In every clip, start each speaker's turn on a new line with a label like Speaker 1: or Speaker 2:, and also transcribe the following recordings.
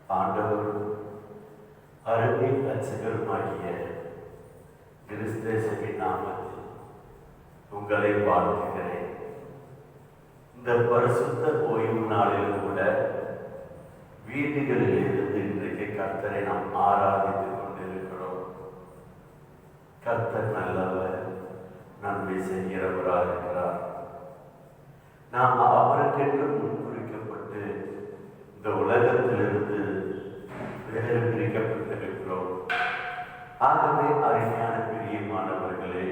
Speaker 1: ஆண்டவர் அருமை ரட்சகருமாகிய கிறிஸ்தேசனின் நாமத்தில் உங்களை வாழ்த்துகிறேன். இந்த பரிசுத்த ஓய்வு நாளில் கூட வீடுகளில் இருந்து இன்றைக்கு கர்த்தரை நாம் ஆராதித்துக் கொண்டிருக்கிறோம். கர்த்தர் நல்லவர், நன்மை செய்கிறவராக இருக்கிறார். நாம் அவருக்கென்று முன்குறிக்கப்பட்டு இந்த உலகத்திலிருந்து வேறு பிரிக்கப்பட்டிருக்கிறோம். ஆகவே அருமையான பிரியமானவர்களே,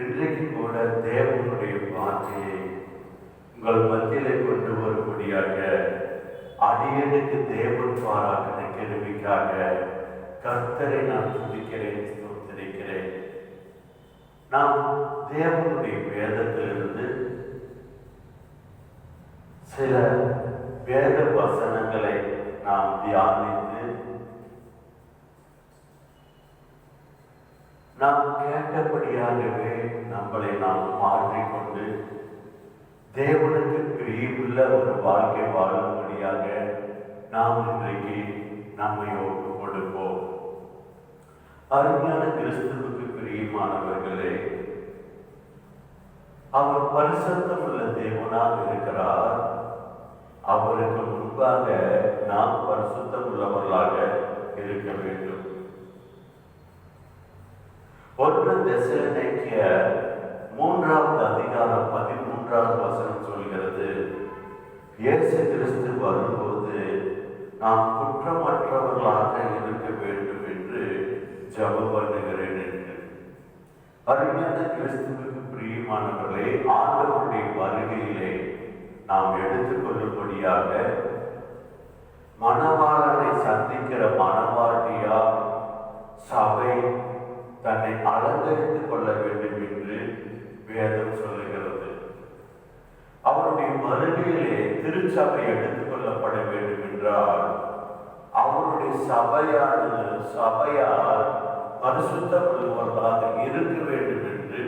Speaker 1: இன்றைக்கு கூட தேவனுடைய வார்த்தையை உங்கள் மத்தியிலே கொண்டு வரும்படியாக அடியனுக்கு தேவன் பாராட்டின கேள்விக்காக கர்த்தரை நான் துதிக்கிறேன், ஸ்தோத்திரிக்கிறேன். நாம் தேவனுடைய வேதத்திலிருந்து சில வேத வசனங்களை நாம் தியானித்து நாம் கேட்டபடியாகவே நம்மளை நாம் மாற்றிக்கொண்டு தேவனுக்கு பிரியமுள்ள ஒரு வாழ்க்கை வாழும்படியாக நாம் இன்றைக்கு நம்மை ஒப்பு கொடுப்போம். அருமையான கிறிஸ்துவுக்கு பிரியமானவர்களே, அவர் பரிசுத்தம் உள்ள தேவனாக இருக்கிறார். அவருக்கு முன்பாக நாம் பரிசுத்தம் உள்ளவர்களாக இருக்க வேண்டும். 1 தெசலோனிக்கேயர் 3வது அதிகாரம் 13வது வசனம் சொல்கிறது, இயேசு கிறிஸ்து வரும்போது நாம் குற்றமற்றவர்களாக இருக்க வேண்டும் என்று ஜெபம் பண்ணுகிறேன் என்று. அருமையான கிறிஸ்துவுக்கு பிரியமானவர்களே, ஆண்டவருடைய வருகையிலே நாம் எடுத்துக்கொள்ளும்படியாக மணவாளனை சந்திக்கிற மணவாட்டியா சபை தன்னை அலங்கரித்துக் கொள்ள வேண்டும் என்று வேதம் சொல்லுகிறது. அவருடைய வருகையிலே திருச்சபை எடுத்துக் கொள்ளப்பட வேண்டும் என்றால் அவருடைய சபையால் பரிசுத்தம் உள்ளவர்களாக இருக்க வேண்டும் என்று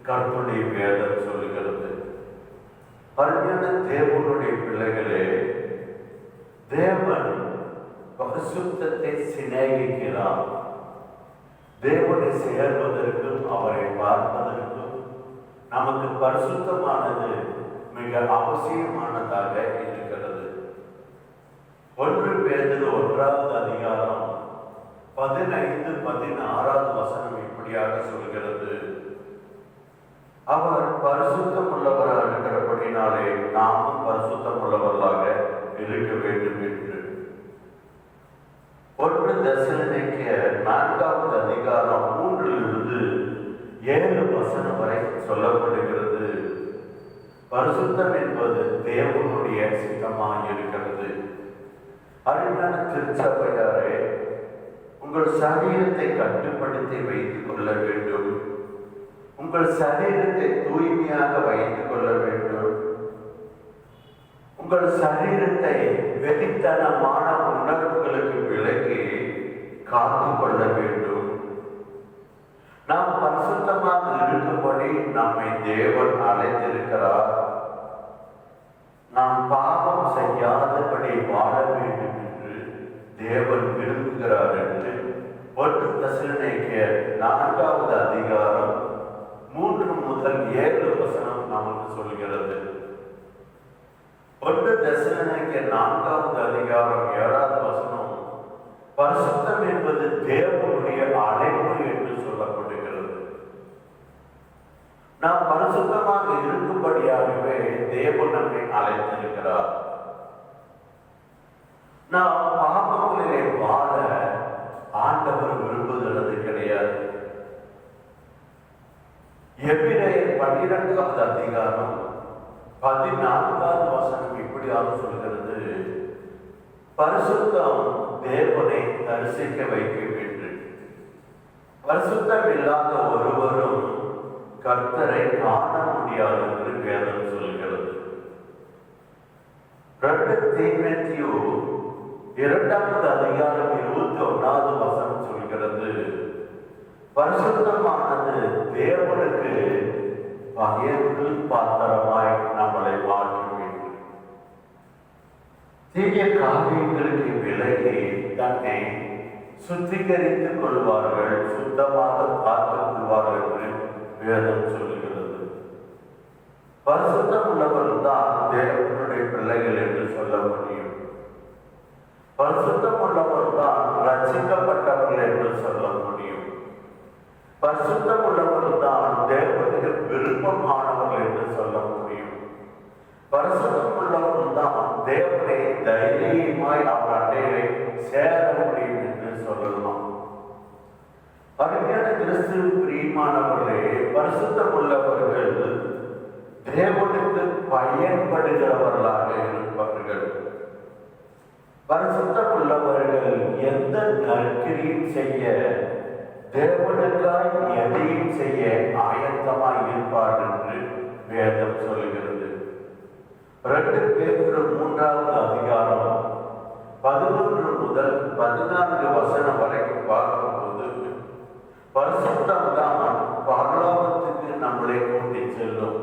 Speaker 1: கர்த்தருடைய வேதம் சொல்லுகிறது. அருமையான தேவனுடைய பிள்ளைகளே, தேவன் பரிசுத்தத்தை சிநேகிக்கிறார். தேவனை சேர்வதற்கும் அவரை பார்ப்பதற்கும் நமக்கு பரிசுத்தமானது மிக அவசியமானதாக இருக்கிறது. 1 பேதுரு 1வது அதிகாரம் 15-16வது வசனம் இப்படியாக சொல்கிறது, அவர் பரிசுத்தம் உள்ளவராக இருக்கிறபடினாலே நாமும் பரிசுத்தம் உள்ளவர்களாக இருக்க வேண்டும் என்று. 1 தெசலோனிக்கேயர் 4வது அதிகாரம் 3-7 வசனம் வரை சொல்லப்படுகிறது. பரிசுத்தம் என்பது தேவனுடைய சித்தமாக இருக்கிறது. அருமையான திருச்சபையாரே, உங்கள் சரீரத்தை கட்டுப்படுத்தி வைத்துக் கொள்ள வேண்டும். உங்கள் சரீரத்தை தூய்மையாக வைத்துக் கொள்ள வேண்டும். உங்கள் சரீரத்தை வெறித்தனமான உணர்வுகளுக்கு விலகி காத்துக் கொள்ள வேண்டும். நாம் பரிசுத்தமாக இருக்கும்படி நம்மை தேவன் அழைத்திருக்கிறார். நாம் பாவம் செய்யாதபடி வாழ வேண்டும் என்று தேவன் விரும்புகிறார் என்று 1 தெசலோனிக்கேயர் 4வது அதிகாரம் 3-7 வசனம் நமக்கு சொல்கிறது. 1 தெசலோனிக்கேயர் 4வது அதிகாரம் 7வது வசனம், பரிசுத்தம் என்பது தேவனுடைய அழைப்பு என்று சொல்லப்படுகிறது. நாம் பரிசுத்தமாக இருக்கும்படியாகவே தேவன் நம்மை அழைத்திருக்கிறார். நாம் பாவங்களிலே வாழ ஆண்டவர் விரும்புகிறது கிடையாது. எபிரேயர் 12வது அதிகாரம் 14வது வசனம் இப்படியாக சொல்கிறது, பரிசுத்தம் தேவனை தரிசிக்க வைக்கும் என்று. பரிசுத்தம் இல்லாத ஒருவரும் கர்த்தரை காண முடியாது என்று வேதம் சொல்கிறது. 2 தீமோத்தேயு 2வது அதிகாரம் 21வது வசனம் சொல்கிறது, பரிசுத்தமானது தேவனுக்கு பகையர்கள் பாத்திரமாய் நம்மளை மாற்ற வேண்டும். தீய காரியங்களுக்கு விலகி தன்னை சுத்திகரித்துக் கொள்வார்கள், சுத்தமாக பார்த்துக் கொள்வார்கள் என்று வேதம் சொல்லுகிறது. பரிசுத்தம் உள்ளவர்கள் தான் தேவனுடைய பிள்ளைகள் என்று சொல்ல முடியும். பரிசுத்தம் உள்ளவர்கள் தான் ரட்சிக்கப்பட்டவர்கள் என்று சொல்ல முடியும். பரிசுத்தம் உள்ளவர்கள் தான் தேவனுக்கு விருப்பமானவர்கள் என்று சொல்ல முடியும். பரிசுத்தம் உள்ளவர்கள் தான் தேவனை தைரியமாய் அவர் அண்டையை சேர முடியும் என்று சொல்லலாம். அருமையான கிறிஸ்து பிரியமானவர்களே, பரிசுத்தம் உள்ளவர்கள் தேவனுக்கு பயன்படுகிறவர்களாக இருப்பார்கள். பரிசுத்தம் உள்ளவர்கள் எந்த நற்கிரியும் செய்ய, தேவனுக்காய் எதையும் செய்ய ஆயத்தமாய் இருப்பார்கள் என்று வேதம் சொல்லுகிறது. 2 பேதுரு 3வது அதிகாரம் 11 முதல் 14 வசனம் வரைக்கும் பார்க்கும்போது, பரிசுத்தம் தான் பரலோகத்துக்கு நம்மளை கொண்டு செல்லும்.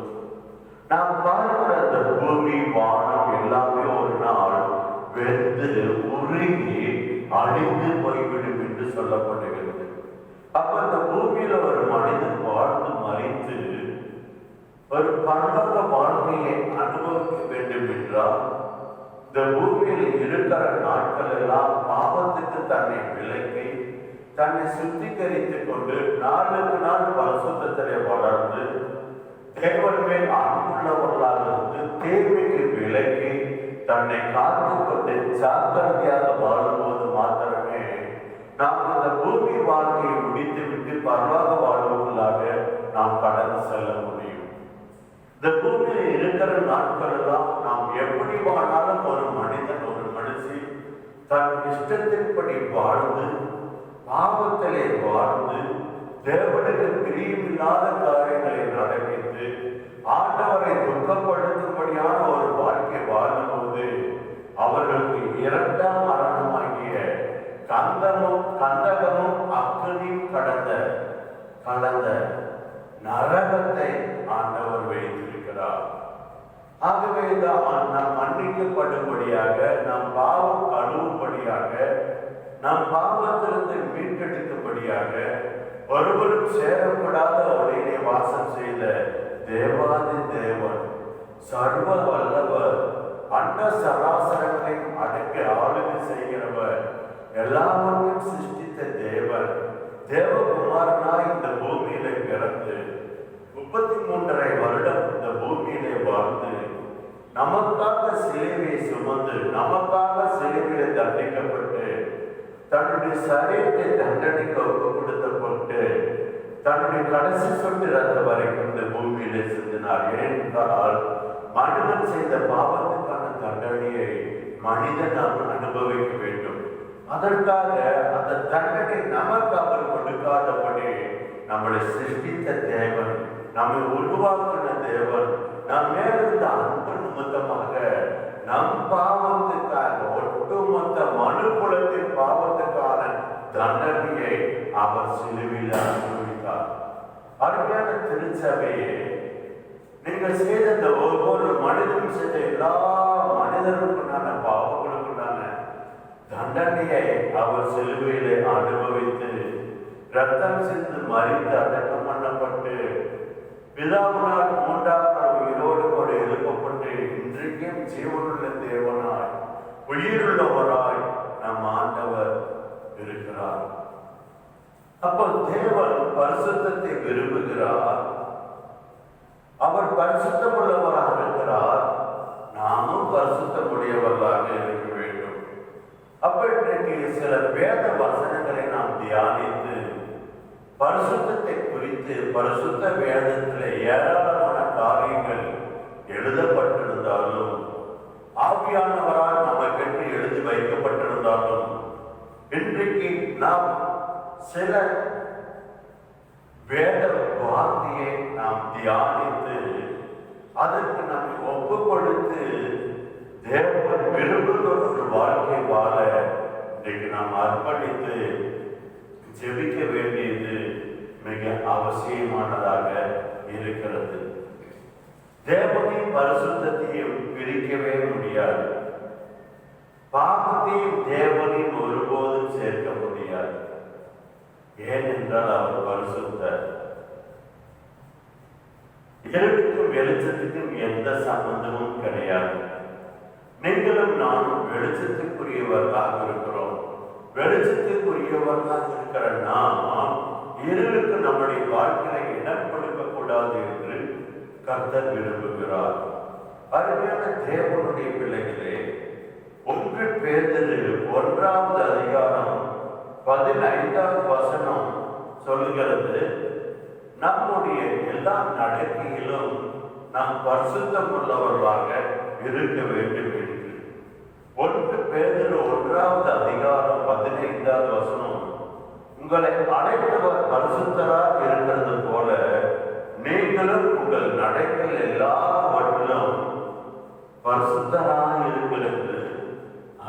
Speaker 1: நாம் பார்க்கிற அந்த பூமி, வானம் எல்லாமே ஒரு நாள் வெந்து உருகி அழிந்து போய்விடும் என்று சொல்லப்படுகிறது. அப்ப அந்த பூமியில ஒரு மனிதன் வாழ்ந்து மறித்து ஒரு பரலோக வாழ்க்கையை அனுபவிக்க வேண்டும் என்றால், இந்த பூமியில் இருக்கிற நாட்கள் எல்லாம் பாவத்துக்கு தன்னை விலக்கி தன்னை சுத்திகரித்துக் கொண்டு நாளுக்கு நாள் பரிசுத்தத்திலே வளர்ந்து தேவன் மேல் அன்புள்ளவர்களாக இருந்து தேவைக்கு விலக்கி தன்னை காத்துக் கொண்டு ஜாக்கிரதையாக வாழும்போது மாத்திரமே நாம் இந்த பூமி வாழ்க்கையை முடித்துவிட்டு பரலோக வாழ்வுகளாக நாம் கடந்து செல்ல முடியும். இந்த பூமியில் இருக்கிற நாட்கள் எல்லாம் நாம் எப்படி வாழாலும் ஒரு மனிதன், ஒரு மனுஷி தன் இஷ்டத்தின்படி வாழ்ந்து பாவத்திலே வாழ்ந்து தேவனுக்கு பிரியமில்லாத காரியங்களை நடப்பித்து ஆண்டவரை துக்கப்படுத்தும்படியான ஒரு வாழ்க்கை வாழும்போது அவர்களுக்கு 2ஆம் மரணமாகிய கந்தகமும் அக்னியும் கலந்த நரகத்தை ஆண்டவர் வைத்திருக்கிறார். ஆகவே நாம் மன்னிக்கப்படும்படியாக, நம் பாவம் கழுவும்படியாக, நம் பாவத்திலிருந்து மீட்டெடுக்கும்படியாக, ஒருவரும் சேரப்படாத ஒளியிலே வாசம் செய்த தேவாதி தேவன், சர்வ வல்லவர், அண்ட சராசரங்களை அடக்க ஆளுகை செய்கிறவர், எல்லாவற்றையும் சிருஷ்டித்த தேவன், தேவகுமாரனாய் இந்த பூமியில பிறந்து 33.5 வருடம் இந்த பூமியிலே வாழ்ந்து நமக்காக சிலுவையை சுமந்து நமக்காக சிலுவையிலே தண்டிக்கப்பட்டு தன்னுடைய சரீரத்தை தண்டனைக்கு ஒப்பு கொடுத்தப்பட்டு தன்னுடைய கடைசி சொட்டு ரத்த வரைக்கும் இந்த பூமியிலே சிந்தினார். ஏனென்றால் மனிதன் செய்த பாவத்துக்கான தண்டனையை மனிதன் அனுபவிக்க வேண்டும். அதற்காக அந்த தண்டனை நமக்கு அவர் கொடுக்காதபடி நம்மளை சிருஷ்டித்த தேவன், நம்மை உருவாக்கின தேவன், நம் மேலிருந்த அன்பு நிமித்தமாக நம் பாவத்துக்காக, ஒட்டுமொத்த மனு குலத்தின் பாவத்துக்கான தண்டனையை அவர் சிலுவையில் அனுபவித்தார். அருமையான திருச்சபையே, நீங்கள் செய்த இந்த ஒவ்வொரு மனிதனும் செய்த எல்லா மனிதர்களுக்குண்டான பாவங்களுக்குண்டான தண்டனையை அவர் சிலுவையிலே அனுபவித்து ரத்தம் சிந்து மறித்து அடக்கம் பண்ணப்பட்டு பிதாவினால் 3ஆம் நாள் உயிரோடு கூட எழுப்பப்பட்டு இன்றைக்கும் ஜீவனுள்ள தேவனாய் உயிருள்ளவராய் நம் ஆண்டவர் இருக்கிறார். அப்போ தேவன் பரிசுத்தத்தை விரும்புகிறார். அவர் பரிசுத்தம் உள்ளவராக இருக்கிறார். நாமும் பரிசுத்தமுடையவர்களாக இருக்க வேண்டும். அப்ப இன்றைக்கு சில வேத வசனங்களை நாம் தியானித்து பரிசுத்தத்தை குறித்து, பரிசுத்த வேதத்தில் ஏராளமான காரியங்கள் எழுதப்பட்டிருந்தாலும், ஆவியானவரால் நமக்கென்று எழுதி வைக்கப்பட்டிருந்தாலும், இன்றைக்கு நாம் சில வேத வார்த்தையை நாம் தியானித்து அதற்கு நம்மை ஒப்பு கொடுத்து தேவன் விரும்புகிற ஒரு வாழ்க்கை வாழ இன்றைக்கு நாம் அர்ப்பணித்து ஜெபிக்க வேண்டியது மிக அவசியமானதாக இருக்கிறது. தேவனின் பரிசுத்தத்தையும் பிரிக்கவே முடியாது. பாவத்தையும் தேவனையும் ஒருபோதும் சேர்க்க முடியாது. ஏனென்றால் அவர் பரிசுத்தர். இருளுக்கும் வெளிச்சத்துக்கும் எந்த சம்பந்தமும் கிடையாது. நீங்களும் நானும் வெளிச்சத்துக்குரியவர்களாக இருக்கிறோம். வெளிச்சத்துக்குரியவர்களாக இருக்கிற நாம் இருளுக்கு நம்முடைய வாழ்க்கையை இடம் கொடுக்க கூடாது என்று கர்த்தர் விரும்புகிறார். அருமையான தேவனுடைய பிள்ளைகளே, 1 பேதுரு 1வது அதிகாரம் 15வது வசனம் சொல்லுகிறது, நம்முடைய எல்லா நடக்கையிலும் நாம் பரிசுத்தம் உள்ளவர்களாக இருக்க வேண்டும் என்று. 1 பேதுரு 1வது அதிகாரம் 15வது வசனம், உங்களை அழைத்தவர் பரிசுத்தராக இருக்கிறது போல நீங்களும் உங்கள் நடக்கையில் எல்லாவற்றிலும் பரிசுத்தராக இருக்கிறது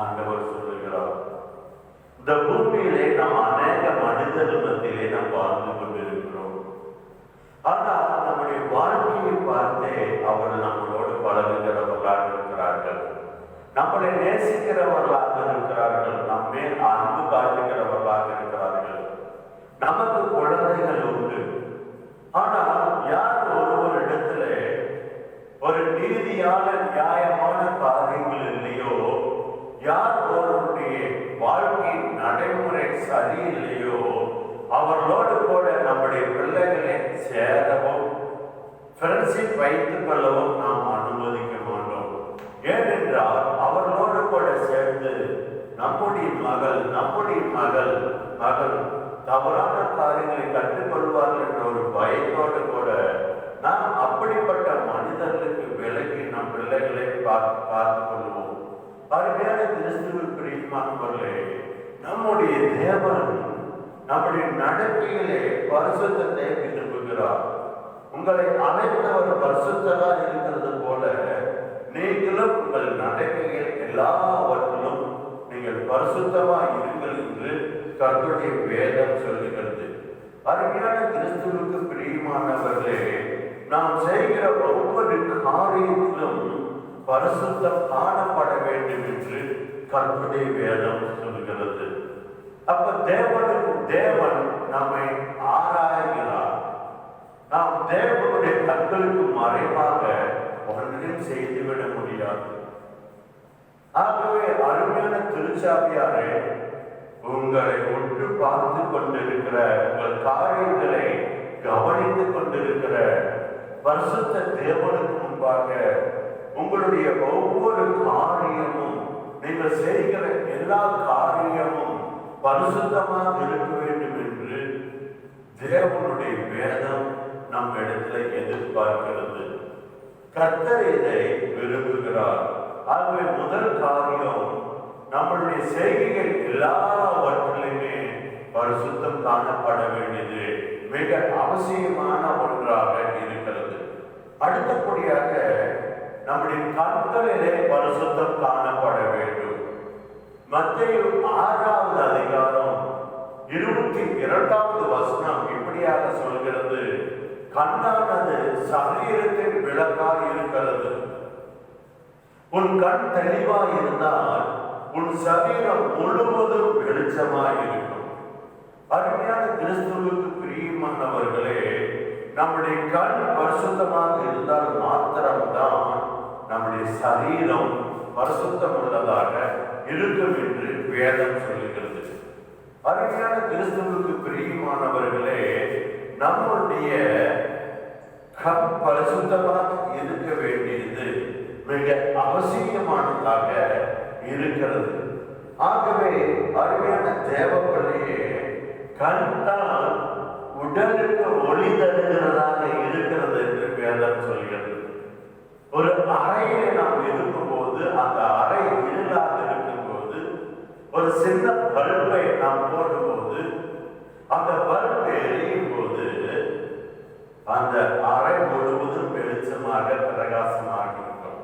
Speaker 1: ஆண்டவர் சொல்லுகிறார். இந்த பூமியிலே நாம் அநேக மனிதர்கள் மத்தியிலே நாம் வாழ்ந்து கொண்டிருக்கிறோம். ஆனால் நம்முடைய வாழ்க்கையை பார்த்தே அவர்கள் நம்மளோடு பழகுகிறவர்களாக இருக்கிறார்கள், நம்மளை நேசிக்கிறவர்களாக இருக்கிறார்கள், நம்மேல் அன்பு காட்டுகிறவர்களாக இருக்கிறார்கள். நமக்கு குழந்தைகள் உண்டு. ஆனால் யார் ஒருவரிடத்துல ஒரு நீதியான நியாயமான காரியங்கள் இல்லையோ, யார் ஒருவருடைய வாழ்க்கை நடைமுறை சரியில்லையோ, அவர்களோடு கூட நம்முடைய பிள்ளைகளை சேரவும் ஃப்ரெண்ட்ஷிப் வைத்துக் கொள்ளவும் நாம் அனுமதிக்க மாட்டோம். ஏனென்றால் அவர்களோடு கூட சேர்ந்து நம்முடைய மகள் தவறான காரியங்களை கற்றுக்கொள்வார்கள் என்ற ஒரு பயத்தோடு கூட நாம் அப்படிப்பட்ட மனிதர்களுக்கு விலகி நம் பிள்ளைகளை பார்த்துக் கொள்வோம். அருமையான கிறிஸ்துவின் பிரியமானவர்களே, நம்முடைய தேவன் நம்முடைய நடக்கையிலே பரிசுத்தத்தை விரும்புகிறார். உங்களை அழைத்தவர் பரிசுத்தராக இருக்கிறது போல நீங்களும் உங்கள் நடக்கையில் எல்லாவற்றிலும் நீங்கள் பரிசுத்தமாக இருங்கள் என்று கர்த்தருடைய வேதம் சொல்லுகிறது. அருமையான கிறிஸ்துவுக்கு பிரியமானவர்களே, நாம் செய்கிற ஒவ்வொரு காரியத்திலும் பரிசுத்தம் காணப்பட வேண்டும் என்று கர்த்தருடைய வேதம் சொல்லுகிறது. அப்ப தேவன் நம்மை ஆராய்கிறார். நாம் தேவனுடைய கண்களுக்கு மறைவாக ஒன்றையும் செய்துவிட முடியாது. ஆகவே அருமையான திருச்சாவியாரே, உங்களை ஒன்று பார்த்து கொண்டிருக்கிற, உங்கள் காரியங்களை கவனித்துக் கொண்டிருக்கிற பரிசுத்த தேவனுக்கு முன்பாக உங்களுடைய ஒவ்வொரு காரியமும், நீங்கள் செய்கிற எல்லா காரியமும் பரிசுத்தமாக இருக்க வேண்டும் என்று தேவனுடைய வேதம் நம் இடத்துல எதிர்பார்க்கிறது. கர்த்தர் இதை விரும்புகிறார். ஆகவே முதல் காரியம், நம்மளுடைய செய்கைகள் எல்லாவற்றிலுமே பரிசுத்தம் காணப்பட வேண்டியது மிக அவசியமான ஒன்றாக இருக்கிறது. அடுத்தபடியாக நம்முடைய கண்களிலே பரிசுத்தம் காணப்பட வேண்டும். மத்தேயு 6வது அதிகாரம் 22வது வசனம் இப்படியாக சொல்கிறது, கண்ணானது சரீரத்தின் விளக்காக இருக்கிறது. உன் கண் தெளிவாக இருந்தால் உன் சரீரம் முழுவதும் வெளிச்சமாய் இருக்கும். அருமையான கிறிஸ்துவுக்கு பிரியமானவர்களே, நம்முடைய கண் பரிசுத்தமாக இருந்தால் மாத்திரம்தான் நம்முடைய சரீரம் பரிசுத்தம் உள்ளதாக இருக்கும் என்று வேதம் சொல்லுகிறது. அருமையான கிறிஸ்துவுக்கு பிரியமானவர்களே, நம்முடைய கண் பரிசுத்தமாக இருக்க வேண்டியது மிக அவசியமானதாக இருக்கிறது. ஆகவே அருமையான தேவப்பிள்ளையே, கண்தான் உடலுக்கு ஒளி தருகிறதாக இருக்கிறது என்று வேதம் சொல்கிறது. ஒரு அறையிலே நாம் இருக்கும்போது, அந்த அறை இருளாக இருக்கும்போது, ஒரு சின்ன பல்பை நாம் போடும்போது, அந்த பல்பு எரியும் போது அந்த அறை முழுவதும் வெளிச்சமாக பிரகாசமாக இருக்கும்.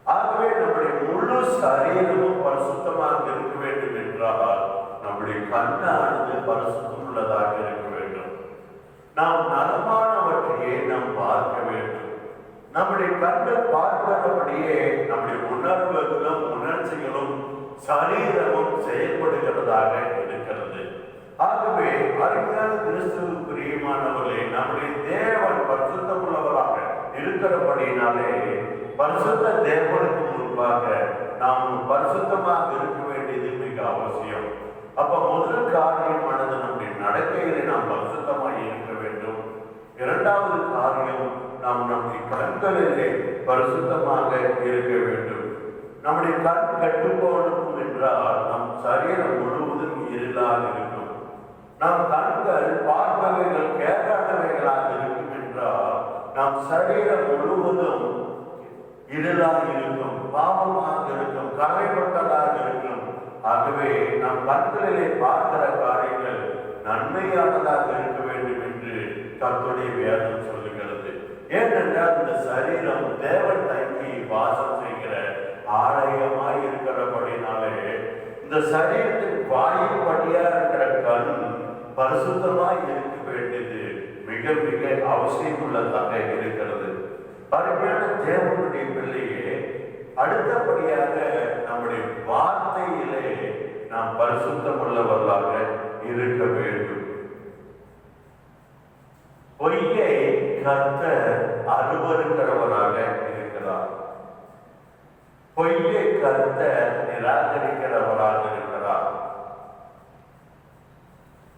Speaker 1: ஆகவே நம்முடைய முழு சரீரமும் பரிசுத்தமாக இருக்க வேண்டும் என்றால் நம்முடைய கண்ணானது பரிசுத்தம் உள்ளதாக இருக்க வேண்டும். நாம் நலமானவற்றையே நாம் பார்க்க வேண்டும். நம்முடைய கண்கள் பார்க்கிறபடியே நம்முடைய உணர்வுகளும் உணர்ச்சிகளும் சரீரமும் செயல்படுகிறதாக இருக்கிறது. ஆகவே அருமையான கிறிஸ்துவுக்கு பிரியமானவர்களே, நம்முடைய தேவன் பரிசுத்தமுள்ளவராக இருக்கிறபடினாலே பரிசுத்த தேவனுக்கு முன்பாக நாம் பரிசுத்தமாக இருக்க வேண்டியது மிக அவசியம். அப்ப முதல் காரியமானது நம்முடைய நடக்கையிலே நாம் பரிசுத்தமாக இருக்க வேண்டும். இரண்டாவது காரியம், நாம் நம்முடைய கண்களிலே பரிசுத்தமாக இருக்க வேண்டும். நம்முடைய கண் கட்டுப்போடும் என்றால் நம் சரீரம் முழுவதும் இருளாக இருக்கும். நம் கண்கள் பார்ப்பவைகள் கேட்காதவைகளாக இருக்கும் என்றால் நம் சரீரம் முழுவதும் இருளாக இருக்கும், பாவமாக இருக்கும், கரைப்பட்டதாக இருக்கும். ஆகவே நம் கண்களிலே பார்க்கிற காரியங்கள் நன்மையானதாக இருக்க வேண்டும் என்று கர்த்தருடைய வேதம் சொல்லுகிறது. ஏனென்றால் இந்த சரீரம் தேவன் தங்கி வாசம் செய்கிற ஆலயமாய் இருக்கிறபடினாலே இந்த சரீரத்தின் வாயுபடியா இருக்கிற கண் பரிசுத்தமாய் இருக்க வேண்டியது மிக மிக அவசியம் உள்ளதாக இருக்கிறது. அருமையான தேவனுடைய பிள்ளையே, அடுத்தபடியாக நம்முடைய வார்த்தையிலே நாம் பரிசுத்தம் உள்ளவர்களாக இருக்க வேண்டும். பொய்யை கர்த்தர் அருவருக்கிறவராக இருக்கிறார். பொய்யை கர்த்தர் நிராகரிக்கிறவராக இருக்கிறார்.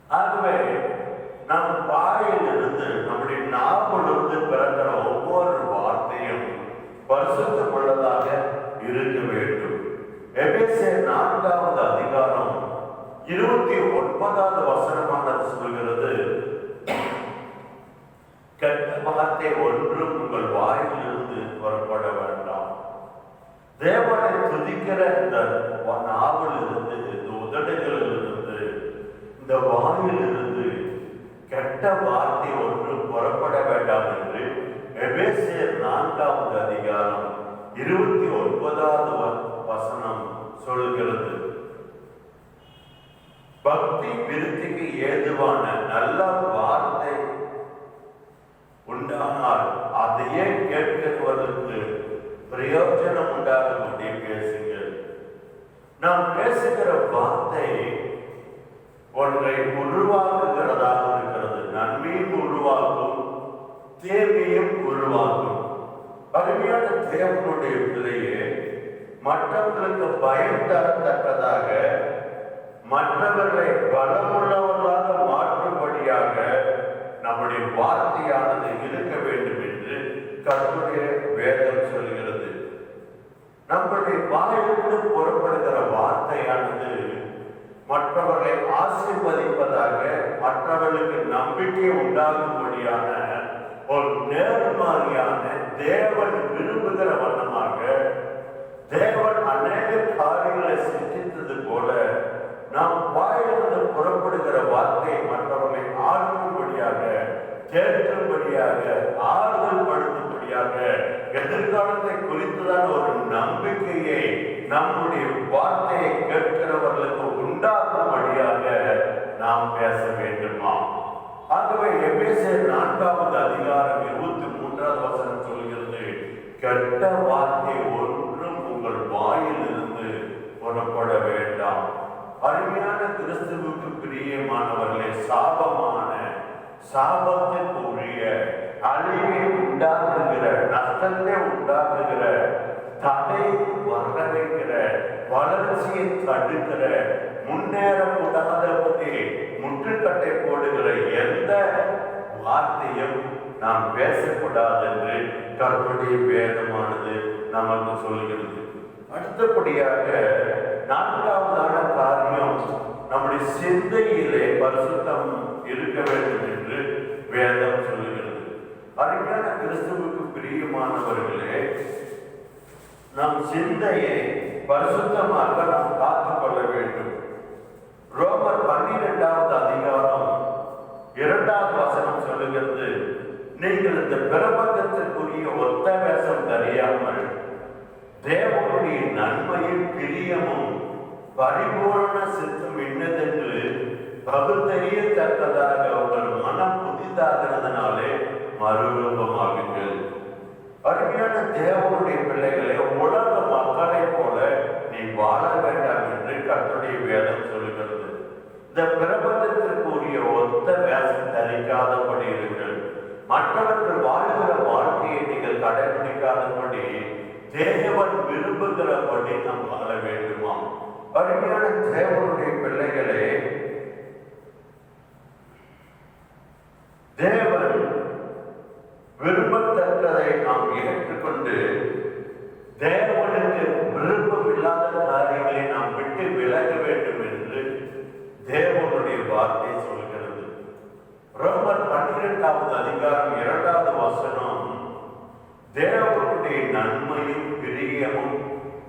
Speaker 1: ஆகவே நம் வாயிலிருந்து, நம்முடைய நாவிலிருந்து பிறக்கிற ஒவ்வொரு வார்த்தையும் பரிசுத்தம் உள்ளதாக இருக்க வேண்டும். எபேசியர் 4வது அதிகாரம் 29வது வசனமானது சொல்கிறது, கெட்ட வார்த்தை ஒன்றும் உங்கள் வாயிலிருந்து புறப்பட வேண்டாம். தேவனை துதிக்கிற இந்த நாவிலிருந்து, இந்த உதடுகளிலிருந்து, இந்த வாயிலிருந்து கெட்ட வார்த்தை ஒன்றும் புறப்பட வேண்டாம் என்று எபேசியர் 4வது அதிகாரம் 29வது வசனம் சொல்கிறது. பக்தி விருத்திக்கு ஏதுவான நல்ல வார்த்தை உண்டானால் அதையே கேட்கிறவர்களுக்கு பிரயோஜனம் உண்டாகும்படி பேசுங்கள். நாம் பேசுகிற வார்த்தை ஒன்றை உருவாக்குகிறதாக இருக்கிறது. நன்மையும் உருவாக்கும், தேவையும் உருவாக்கும். அருமையான தேவனுடைய பிள்ளையே, மற்றவர்களுக்கு பயம் தரத்தக்கதாக, மற்றவர்களை பலமுள்ளவர்களாக மாற்றும்படியாக நம்முடைய வார்த்தையானது இருக்க வேண்டும் என்று கர்த்தருடைய வேதம் சொல்கிறது. நம்முடைய வாயிலிருந்து புறப்படுகிற வார்த்தையானது மற்றவர்களை ஆசீர்வதிப்பதாக, மற்றவர்களுக்கு நம்பிக்கை உண்டாகும்படியான ஒரு நேர்மாறியான, தேவன் விரும்புகிற வண்ணமாக, தேவன் அநேக காரியங்களை சிந்தித்தது போல நாம் வாயிலிருந்து புறப்படுகிற வார்த்தையை மற்றவர்களை ஆழ்த்தும்படியாக, கேட்கும்படியாக, ஆறுதல் படுத்தும்படியாக, எதிர்காலத்தை குறித்துதான் ஒரு நம்பிக்கையை நம்முடைய வார்த்தையை கேட்கிறவர்களுக்கு உண்டாக்கும்படியாக நாம் பேச வேண்டுமா? ஆகவே எபேசியர் 4வது அதிகாரம் 23வது வசனம் சொல்கிறது, கெட்ட வார்த்தை ஒன்றும் உங்கள் வாயிலிருந்து புறப்பட வேண்டாம். அருமையான கிறிஸ்துவுக்கு பிரியமானவர்களே, சாபத்துக்கு உரிய, அழிவை உண்டாக்குகிற, நஷ்டத்தை உண்டாக்குகிற, தடை வர வைக்கிற, வளர்ச்சியை தடுக்கிற, முன்னேறக்கூடாதபடி முற்றுக்கட்டை போடுகிற எந்த வார்த்தையும் நாம் பேசக்கூடாது என்று கர்த்தருடைய வேதமானது நமக்கு சொல்கிறது. அடுத்தபடியாக 4வதான காரியம், நம்முடைய சிந்தையிலே பரிசுத்தம் இருக்க வேண்டும் என்று வேதம் சொல்கிறது. அருமையான கிறிஸ்துவுக்கு பிரியமானவர்களே, நம் சிந்தையை பரிசுத்தமாக நாம் காத்துக்கொள்ள வேண்டும். ரோமர் 12வது அதிகாரம் 2வது வசனம் சொல்லுகிறது, நீங்கள் இந்த பிரபஞ்சத்திற்குரிய ஒத்த வேஷம் தெரியாமல் தேவனுடைய நன்மையின் பிரியமும் பரிபூரண சித்தம் என்னதென்று பகுத்தறியத்தக்கதாக உங்கள் மனம் புதிதாகிறதுனாலே மறுரூபமாகுங்கள். அருமையான தேவனுடைய பிள்ளைகளே, உலக மக்களை போல நீ வாழ வேண்டாம் விரும்புகிறபடி நாம் வாழ வேண்டுமா? அருமையான தேவனுடைய பிள்ளைகளே, தேவன் விரும்பத்தக்கதை நாம் ஏற்றுக்கொண்டு தேவனுக்கு விருப்பமில்லாத காரியங்களை நாம் விட்டு விலக வேண்டும் என்று தேவனுடைய வார்த்தை சொல்கிறது. ரோமர் 12வது அதிகாரம் 2வது வசனம், தேவனுடைய நன்மையும் பிரியமும்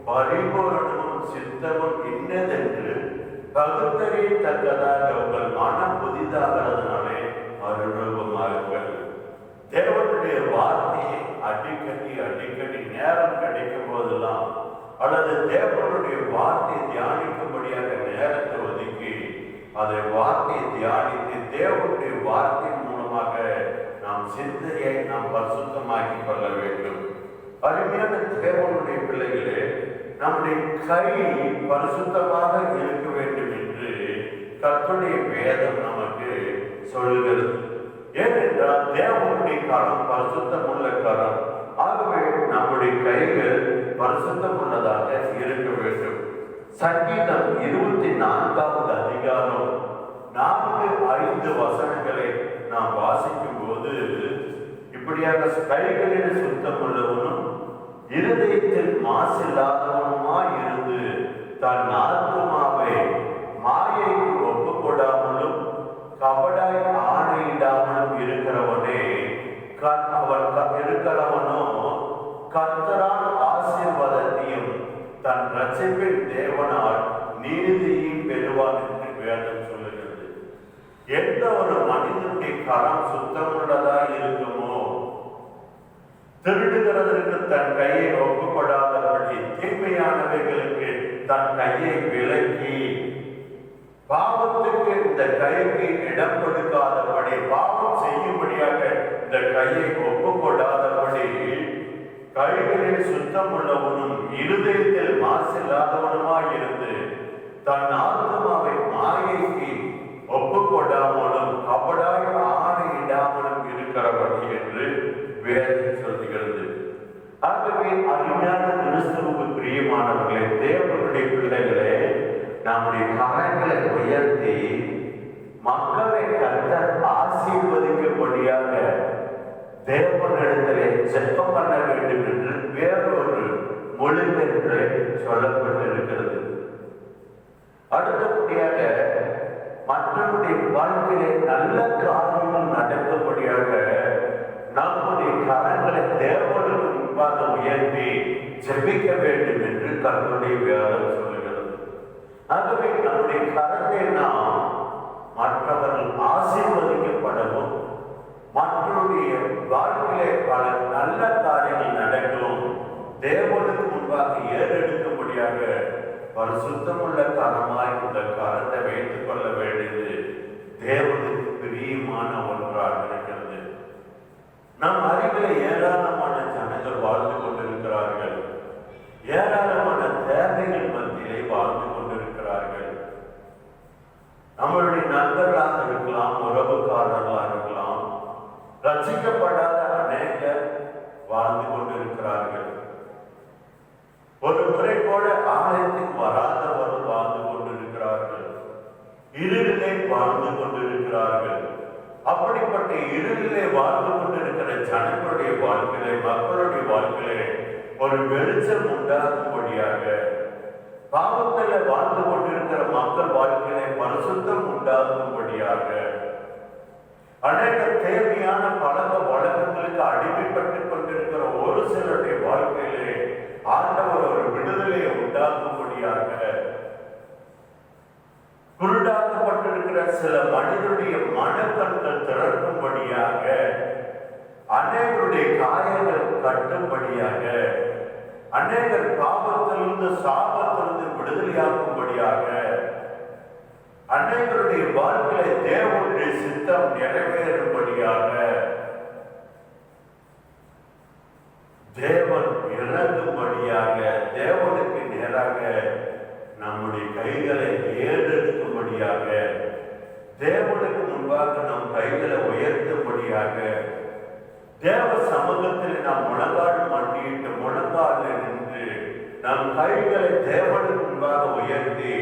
Speaker 1: பரிபூரணமும் சித்தமும் இன்னதென்று பகுத்தறியத்தக்கதாக உங்கள் மனம் புதிதாகிறதுனாலே அருள்ரூபமாகுங்கள். தேவனுடைய வார்த்தையை அடிக்கடி நேரம் கிடைக்கும் போதெல்லாம் அல்லது தேவனுடைய வார்த்தையை தியானிக்கும்படியாக நேரத்தை ஒதுக்கி அதை வார்த்தையை தியானித்து தேவனுடைய வார்த்தையின் மூலமாக நாம் சிந்தையை நாம் பரிசுத்தமாக்கி கொள்ள வேண்டும். அருமையான தேவனுடைய பிள்ளைகளே, நம்முடைய கை பரிசுத்தமாக இருக்க வேண்டும் என்று கர்த்தருடைய வேதம் நமக்கு சொல்லுகிறது. ஏனென்றால் தேவனுடைய கரம் பரிசுத்தம் உள்ள கரம். ஆகவே நம்முடைய கைகள் பரிசுத்தம் உள்ளதாக இருக்க வேண்டும். சங்கீதம் 24வது அதிகாரம் 4-5 வசனங்களை நாம் வாசிக்கும் போது, இப்படியாக கைகளில் சுத்தம் உள்ளவனும் இருதயத்தில் மாசில்லாதவனுமாய் இருந்து தன் ஆத்துமாவை மாயைக்கு ஒப்புக்கொடாமலும் கபடாய் ஆணையிடாமலும் இருக்கிறவனே இருக்கிறவனோ கர்த்தரால் ஆசீர்வாதத்தையும் தன் ரட்சிப்பின் தேவனால் நீதியையும் பெறுவான் என்று வேதம் சொல்லுகிறது. எந்த ஒரு மனிதனுடைய கரம் சுத்தமுள்ளதாய் இருக்குமோ, திருடுகிறதற்கு தன் கையை ஒப்புக்கொடாதபடி தீமையானவைகளுக்கு தன் கையை விலக்கி பாவத்துக்கு இந்த கைக்கு இடம் கொடுக்காதபடி பாவம் செய்யும்படியாக இந்த கையை ஒப்புக்கொடாதபடி கைகளில் சுத்தம் உள்ளவனும் இருதயத்தில் மாசில்லாதவனுமாய் இருந்து தன் ஆத்மாவை மாயைக்கு ஒப்புக்கொடாமலும் கபடாய் ஆணையிடாமலும் இருக்கிறபடி என்று வேதம் சொல்லுகிறது. ஆகவே அருமையான கிறிஸ்துவுக்கு பிரியமானவர்களே, தேவனுடைய பிள்ளைகளே, நம்முடைய கரங்களை உயர்த்தி மக்களை கர்த்தர் ஆசீர்வதிக்கும்படியாக தேவனிடத்திலே ஜெபம் பண்ண வேண்டும் என்று வேறொரு மொழிபெயர்ப்பிலே சொல்லப்பட்டிருக்கிறது. அடுத்தபடியாக மற்றவருடைய வாழ்க்கையிலே நல்ல காரியங்கள் நடக்கும்படியாக நம்முடைய கரங்களை தேவனுக்கு முன்பாக உயர்த்தி ஜெபிக்க வேண்டும் என்று கர்த்தருடைய வேதம் சொல்லுகிறது. ஆகவே நம்முடைய கரத்தை நாம் மற்றவர்கள் ஆசீர்வதிக்கப்படவும் மற்றவருடைய வாழ்க்கையிலே பல நல்ல காரியங்கள் நடக்கும் தேவனுக்கு முன்பாக ஏறெடுக்கும்படியாக பரிசுத்தமுள்ள கரமாய் இந்த கரத்தை வைத்துக் கொள்ள வேண்டியது தேவனுக்கு பிரியமான ஒன்றாக இருக்கிறது. நம் அருகிலே ஏராளமான ஜனங்கள் வாழ்ந்து கொண்டிருக்கிறார்கள். ஏராளமான தேவைகள் மத்தியிலே வாழ்ந்து கொண்டிருக்கிறார்கள். நம்மளுடைய நண்பர்களாக இருக்கலாம், உறவுக்காரர்களாக இருக்கலாம், ரசிக்கப்படாத அநேகர் வாழ்ந்து கொண்டிருக்கிறார்கள். ஒரு முறை கூட ஆலயத்துக்கு வராதவர்கள் வாழ்ந்து கொண்டிருக்கிறார்கள். இருளிலே வாழ்ந்து கொண்டிருக்கிறார்கள். அப்படிப்பட்ட இருளிலே வாழ்ந்து கொண்டிருக்கிற ஜனங்களுடைய வாழ்க்கையிலே, மக்களுடைய வாழ்க்கையிலே ஒரு வெளிச்சம் உண்டாகும்படியாக, பாவத்தில் வாழ்ந்து கொண்டிருக்கிற மக்கள் வாழ்க்கையிலே பரிசுத்தம் உண்டாகும்படியாக, அநேக தேவையான பழக்க வழக்கங்களுக்கு அடிமைப்பட்டுக் கொண்டிருக்கிற ஒரு சிலருடைய வாழ்க்கையிலே ஆண்டவர் ஒரு விடுதலையை உண்டாக்கும்படியாக, குருடாக்கப்பட்டிருக்கிற சில மனிதனுடைய மனக்கண்கள் திறக்கும்படியாக, அநேகருடைய காயங்கள் கட்டும்படியாக, அநேகர் பாவத்திலிருந்து சாபத்திலிருந்து விடுதலையாக்கும்படியாக, அநேகருடைய வாழ்க்கையை தேவனுடைய சித்தம் நிறைவேறும்படியாக தேவன் இறங்கும்படியாக, தேவனுக்கு நேராக நம்முடைய கைகளை ஏறெடுக்கும்படியாக, தேவனுக்கு முன்பாக நம் கைகளை உயர்த்தும்படியாக, தேவ சமூகத்தில் நாம் முழங்காடு மண்டியிட்டு முழங்காலில் நின்று நம் கைகளை தேவனுக்கு முன்பாக உயர்த்தி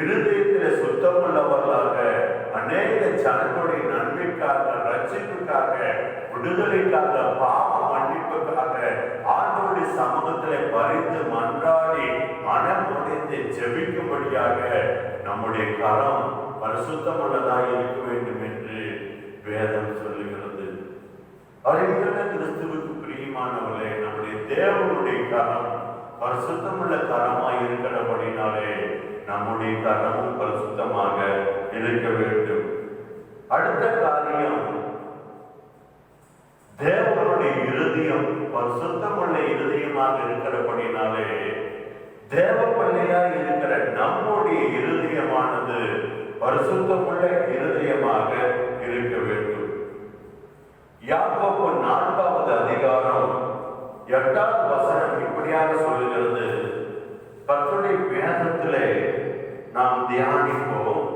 Speaker 1: இருதயத்தில் சுத்தமுள்ளவர்களாக அநேக ஜனங்களுடைய நன்மைக்காக, ரட்சிப்புக்காக, விடுதலைக்காக, பாவ மன்னிப்புக்காக ஆண்டவருடைய சமூகத்தில் பறித்து மன்றாடி மனம் உடைந்து ஜெபிக்கும்படியாக நம்முடைய கரம் பரிசுத்தமுள்ளதாக இருக்க வேண்டும் என்று வேதம் சொல்லுகிறது. அறிஞர கிறிஸ்துவுக்கு பிரியமானவர்களே, நம்முடைய தேவனுடைய கரம் பரிசுத்தமுள்ள கரமாய் இருக்கிறபடினாலே நம்முடைய கரமும் பரிசுத்தமாக இருக்க வேண்டும். அடுத்த காரியம், தேவனுடைய இருதயம் பரிசுத்தமுள்ள இருதயமாக இருக்கிறபடினாலே தேவ பிள்ளையாய் இருக்கிற நம்முடைய இருதயமானது பரிசுத்தமுள்ள இருதயமாக இருக்க வேண்டும். யாக்கோபு 4வது அதிகாரம் 8வது வசனம் இப்படியாக சொல்லுகிறது. கர்த்தருடைய வேதத்திலே நாம் தியானிப்போம்.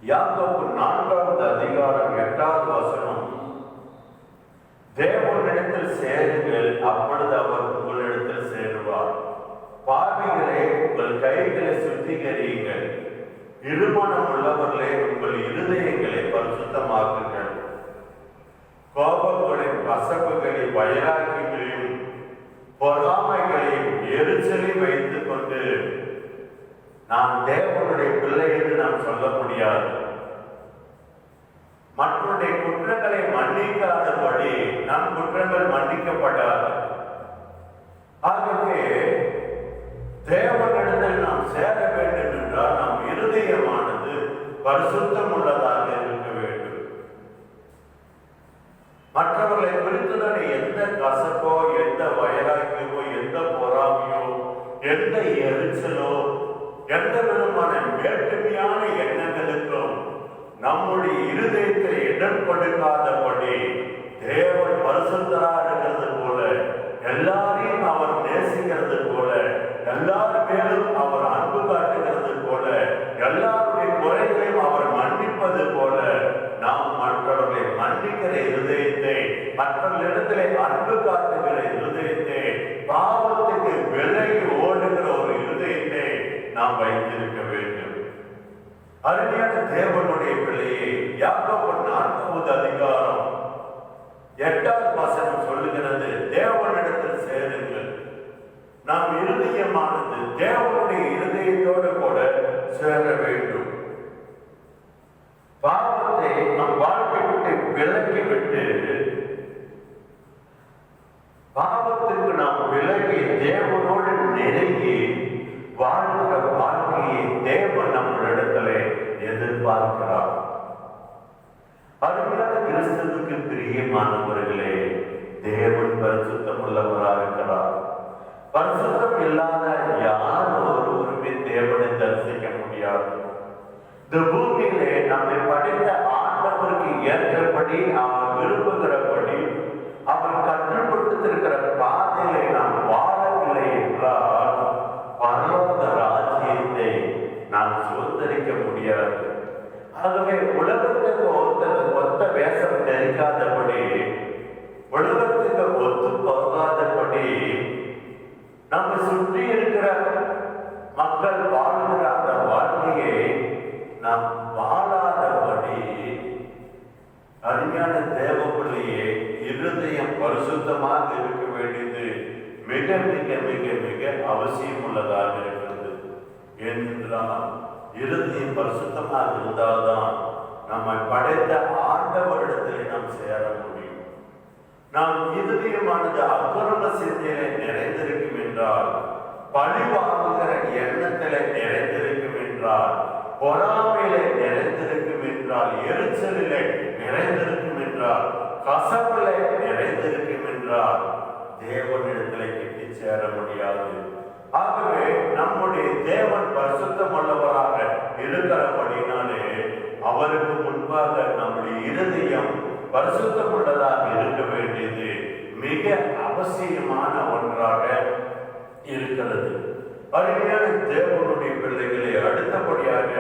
Speaker 1: யாக்கோபு 4வது அதிகாரம் 8வது வசனம், தேவனிடத்தில் சேருங்கள், அப்பொழுது அவர் உங்களிடத்தில் சேருவார். பாவிகளே, உங்கள் கைகளை சுத்திகரியுங்கள், இருமனம் உள்ளவர்களே, உங்கள் இருதயங்களை பரிசுத்தமாக்குங்கள். கோபங்களையும் கசப்புகளையும் வைராக்கியங்களையும் பொறாமைகளையும் எரிச்சலையும் வைத்துக் கொண்டு நாம் தேவனுடைய பிள்ளை என்று நாம் சொல்ல முடியாது. மற்றவருடைய குற்றங்களை மன்னிக்காதபடி நம் குற்றங்கள் மன்னிக்கப்படாது. ஆகவே தேவனிடத்தில் நாம் சேர வேண்டும் என்றால் நம் இருதயமானது பரிசுத்தம் உள்ளதாக இருக்க வேண்டும். மற்றவர்களை குறித்துடன் எந்த கசப்போ, எந்த வைராக்கியமோ, எந்த பொறாமையோ, எந்த எரிச்சலோ, எந்த விதமான வேற்றுமையான எண்ணங்களுக்கும் நம்முடைய இருதயத்தை இடம் கொடுக்காதபடி தேவன் பரிசுத்தராக இருக்கிறது போல, எல்லாரையும் அவர் நேசிக்கிறது போல, எல்லாரும் மேலும் அவர் அன்பு காட்டுகிறது போல, எல்லாருடைய குறைகளையும் அவர் மன்னிப்பது போல நாம் மற்றவர்களை மன்னிக்கிற இருதயத்தை, மற்றவர்களிடத்திலே அன்பு காட்டுகிற இருதயத்தை, பாவத்துக்கு விலகி ஓடுகிற ஒரு இருதயத்தை நாம் வைத்திருக்க வேண்டும். அருமையான தேவனுடைய பிள்ளையை, யாக்கோபு 4வது அதிகாரம் 8வது வசனம் சொல்லுகிறது, தேவனிடத்தில் சேருங்கள். நாம் இருதயமானது தேவனுடைய இருதயத்தோடு கூட சேர வேண்டும். பாவத்தை நம் வாழ்க்கை விட்டு விலக்கிவிட்டு, பாவத்துக்கு நாம் விலகி தேவனோடு நெருங்கி வாழ்கிற வாழ்க்கையை தேவன் நம்மளிடத்திலே எதிர்பார்க்கிறார். அருமையான கிறிஸ்துவுக்கு பிரியமானவர்களே, தேவன் பரிசுத்தம் உள்ளவராக இருக்கிறார். பரிசுத்தம் இல்லாத யார் ஒருவருமே தேவனை தரிசிக்க முடியாது. இந்த பூமியிலே நம்மை படைத்த ஆண்டவருக்கு ஏற்றபடி, அவர் விரும்புகிறபடி, அவர் கற்றுக்கொடுத்திருக்கிற பாதையிலே நாம் வாழவில்லை என்றால் பரலோக ராஜ்யத்தை நாம் சுதந்திரிக்க முடியாது. ஆகவே உலகத்துக்கு ஒத்த வேஷம் தெரியாதபடி, உலகத்துக்கு ஒத்து போகாதபடி, நம்ம சுற்றி இருக்கிற மக்கள் வாழ்கிற அந்த வாழ்க்கையை நாம் வாழாதபடி, அருமையான தேவப்பிள்ளையே, இருதயம் பரிசுத்தமாக இருக்க வேண்டியது மிக மிக மிக மிக அவசியம் உள்ளதாக இருக்கிறது. ஏனென்றால் இருதயம் பரிசுத்தமாக இருந்தால்தான் நம்மை படைத்த ஆண்டவரிடத்திலே நாம் சேர முடியும். நாம் இருதயமானது அக்கிரம சிந்தையிலே நிறைந்திருக்கும் என்றால், பழி வாங்குகிற எண்ணத்திலே நிறைந்திருக்கும் என்றால், பொறாமையிலே நிறைந்திருக்கும் என்றால், எரிச்சலிலே நிறைந்திருக்கும் என்றால், கசப்பிலே நிறைந்திருக்கும் என்றால் தேவனிடத்திலே கிட்டி சேர முடியாது. ஆகவே நம்முடைய தேவன் பரிசுத்தம் உள்ளவராக இருக்கிறபடினாலே அவருக்கு முன்பாக நம்முடைய இருதயம் பரிசுத்தம் உள்ளதாக இருக்க வேண்டியது மிக அவசியமான ஒன்றாக இருக்கிறது. அருமையான தேவனுடைய பிள்ளைகளை, அடுத்தபடியாக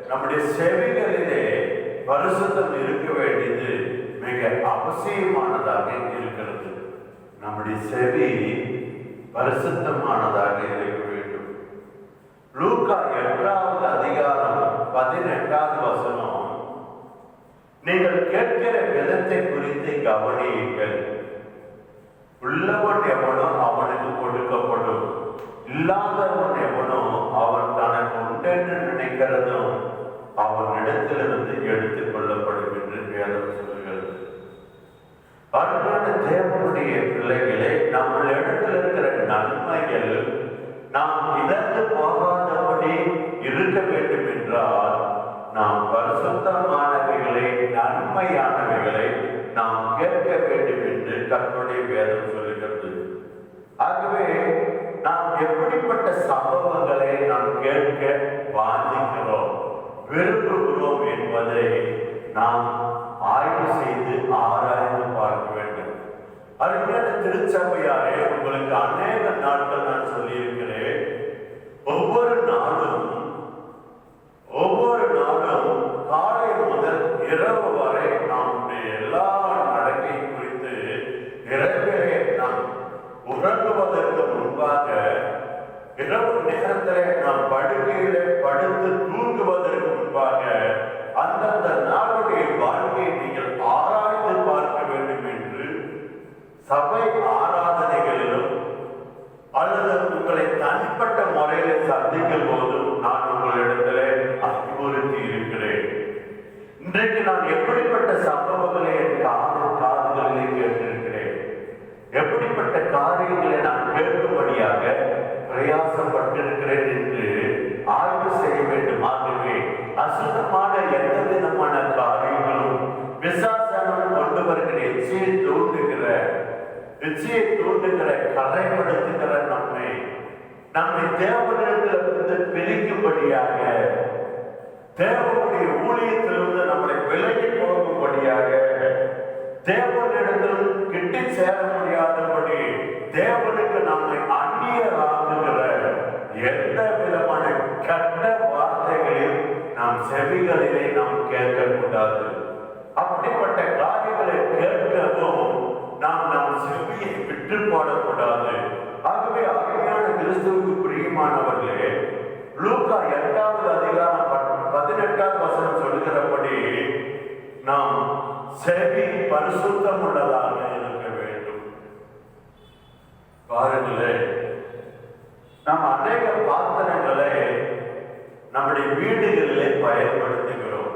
Speaker 1: நம்முடைய செவிகளிலே பரிசுத்தம் இருக்க வேண்டியது மிக அவசியமானதாக இருக்கிறது. நம்முடைய செவி பரிசுத்தமானதாக இருக்க வேண்டும். லூக்கா 8வது அதிகாரம் 18வது வசனம், நீங்கள் கேட்கிற விதத்தை குறித்து கவனியுங்கள். உள்ளவன் எவனோ அவனுக்கு கொடுக்கப்படும், இல்லாதவன் எவனோ அவன் தனக்கு உண்டென்று நினைக்கிறதும் அவனிடத்திலிருந்து எடுத்துக் கொள்ளப்படும் என்று வேதம் சொல்லுகிறது. அன்பான தேவனுடைய பிள்ளைகளே, நம்ம இடத்துல இருக்கிற நன்மைகள் நாம் இழந்து போகாதபடி இருக்க வேண்டும் என்றால் நாம் பரிசுத்தமானவைகளை, நன்மையானவைகளை நாம் கேட்க வேண்டும் என்று கர்த்தருடைய வேதம் சொல்லுகிறது. ஆகவே நாம் எப்படிப்பட்ட சம்பவங்களை நாம் கேட்க வாஞ்சிக்கிறோம், விரும்புகிறோம் என்பதை நாம் ஆய்வு செய்து ஆராய்ந்து பார்க்க வேண்டும். அருமையான திருச்சபையாரே, உங்களுக்கு அநேக நாட்கள் நான் சொல்லியிருக்கிறேன், ஒவ்வொரு நாளும் காலை முதல் இரவு வரை நம்முடைய எல்லா நடக்கை குறித்து நிறைவேற நாம் உறங்குவதற்கு முன்பாக, இரவு நேரத்தில் நாம் படுக்கையிலே படுத்து தூங்குவதற்கு முன்பாக அந்தந்த நாளுடைய வாழ்க்கையை நீங்கள் ஆராய்ந்து பார்க்க வேண்டும் என்று சபை ஆராதனைகளிலும் அல்லது உங்களை தனிப்பட்ட முறையில் சந்திக்கும் போதும் நான் உங்களிடத்திலே அறிவுறுத்தி இருக்கிறேன். இன்றைக்கு நான் எப்படிப்பட்ட சம்பவங்களை என் காதுகளிலே கேட்டிருக்கிறேன், எப்படிப்பட்ட காரியங்களை நான் கேட்கும்படியாக பிரயாசப்பட்டிருக்கிறேன் என்று ஆய்வு செய்ய வேண்டும். ஆகவே அசுத்தமான எந்த விதமான காரியங்களும் விசாசனம் கொண்டு வருகிற எச்சியை தூண்டுகிற கரைப்படுத்துகிற நம்மை தேவனிடத்திலிருந்து பிரிக்கும்படியாக, தேவனுடைய ஊழியத்திலிருந்து நம்மளை விலகி போகும்படியாக, தேவனிடத்திலும் கிட்டி சேர முடியாதபடி தேவனுக்கு நம்மை அந்நியராகுகிற எந்த விதமான கெட்ட வார்த்தைகளையும் நாம் செவிகளிலே நாம் கேட்கக்கூடாது. அப்படிப்பட்ட காரியங்களை கேட்கவும் நாம் நம் செவியை விட்டு போடக்கூடாது. ஆகவே அருமையான கிறிஸ்துவுக்கு பிரியமானவர்களே, லூக்கா 8வது அதிகாரம் 18வது வசனம் சொல்கிறபடி நாம் செவி பரிசுத்தம் உள்ளதாக இருக்க வேண்டும். பாருங்களே, நாம் அநேக பாத்திரங்களை நம்முடைய வீடுகளிலே பயன்படுத்துகிறோம்.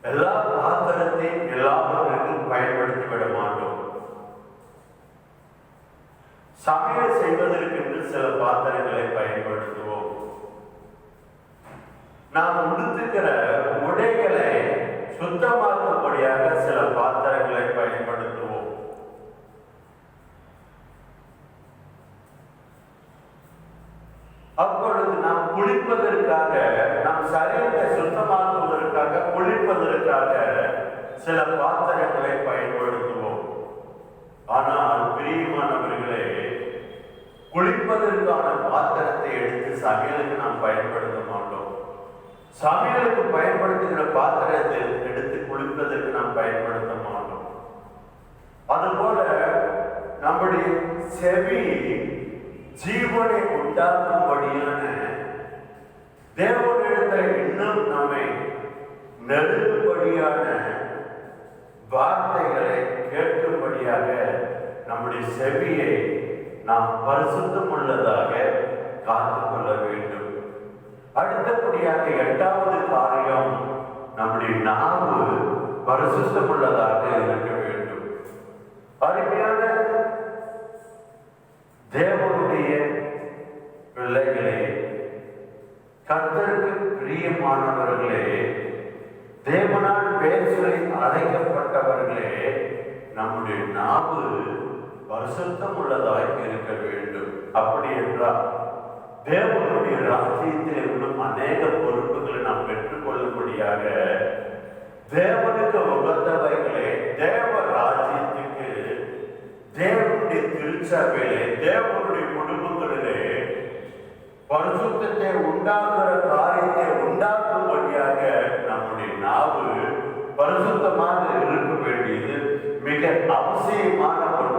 Speaker 1: எல்லா பாத்திரத்தையும் எல்லாவற்றுக்கும் பயன்படுத்தி விட மாட்டோம். சமையல் செய்வதற்கு சில பாத்திரங்களை பயன்படுத்துவோம். நாம் உடுத்துகிற உடைகளை சுத்தமாக்கும்படியாக சில பாத்திரங்களை பயன்படுத்துவோம். அப்பொழுது நாம் குளிப்பதற்காக, நம் சரீரத்தை சுத்தமாக்குவதற்காக, குளிப்பதற்காக சில பாத்திரங்களை பயன்படுத்துவோம். ஆனால் பிரியமானவர்களே, குளிப்பதற்கான பாத்திரத்தை எடுத்து சமையலுக்கு நாம் பயன்படுத்த மாட்டோம். சமையலுக்கு பயன்படுத்துகிற பாத்திரத்தை எடுத்து குளிப்பதற்கு நாம் பயன்படுத்த மாட்டோம். அதுபோல நம்முடைய செவி ஜீவனை உண்டாக்கும்படியான, தேவனிடத்தில் இன்னும் நம்மை நெருங்கும்படியான வார்த்தைகளை கேட்கும்படியாக நம்முடைய செவியை நாம் பரிசுத்தம் உள்ளதாக காத்துக்கொள்ள வேண்டும். அடுத்தபடியாக 8வது காரியம், நம்முடைய நாவு பரிசுத்தம் உள்ளதாக இருக்க வேண்டும். அருமையான தேவனுடைய பிள்ளைகளே, கர்த்தருக்கு பிரியமானவர்களே, தேவனால் பெயர் சொல்லி அழைக்கப்பட்டவர்களே, நம்முடைய நாவு பரிசுத்தம் உள்ளதாய் இருக்க வேண்டும். அப்படி என்றால் தேவனுடைய ராஜ்யத்தில் இன்னும் அநேக பொறுப்புகளை நாம் பெற்றுக்கொள்ளும்படியாக, தேவனுக்கு உகந்தவைகளே, தேவ ராஜ்யத்துக்கு, தேவனுடைய திருச்சபையிலே, தேவனுடைய குடும்பங்களிலே பரிசுத்தத்தை உண்டாக்குற காரியத்தை உண்டாக்கும்படியாக நம்முடைய நாவு பரிசுத்தமாக இருக்க வேண்டியது மிக அவசியமான ஒன்று.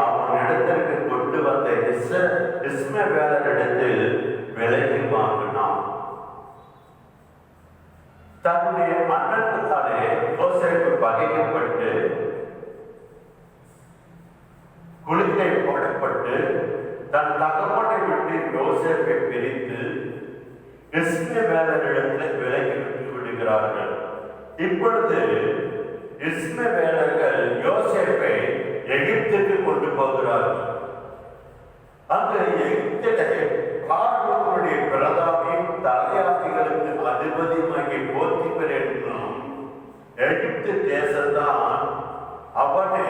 Speaker 1: அவனிடத்திற்கு கொண்டு வந்த இஸ்மவேலரிடத்தில் விலைக்கு வாங்கினான். தன்னுடைய அண்ணத்தாலே யோசேப்பு பகைக்கப்பட்டு குளிக்கை போடப்பட்டு தன் தகப்பனை விட்டு யோசேப்பை பிரித்து இஸ்மவேலரிடத்தில் விலைக்கு விட்டு விடுகிறார்கள். இப்பொழுது இஸ்மவேலர்கள் யோசேப்பை எகிப்துக்கு கொண்டு போகிறார்கள். அங்கு எகிப்திலே பார்வோனுடைய பிரதானி தலையாதிகளுக்கு அதிபதியாகிய போத்திபர் என்னும் எகிப்து தேசத்தான் அவனை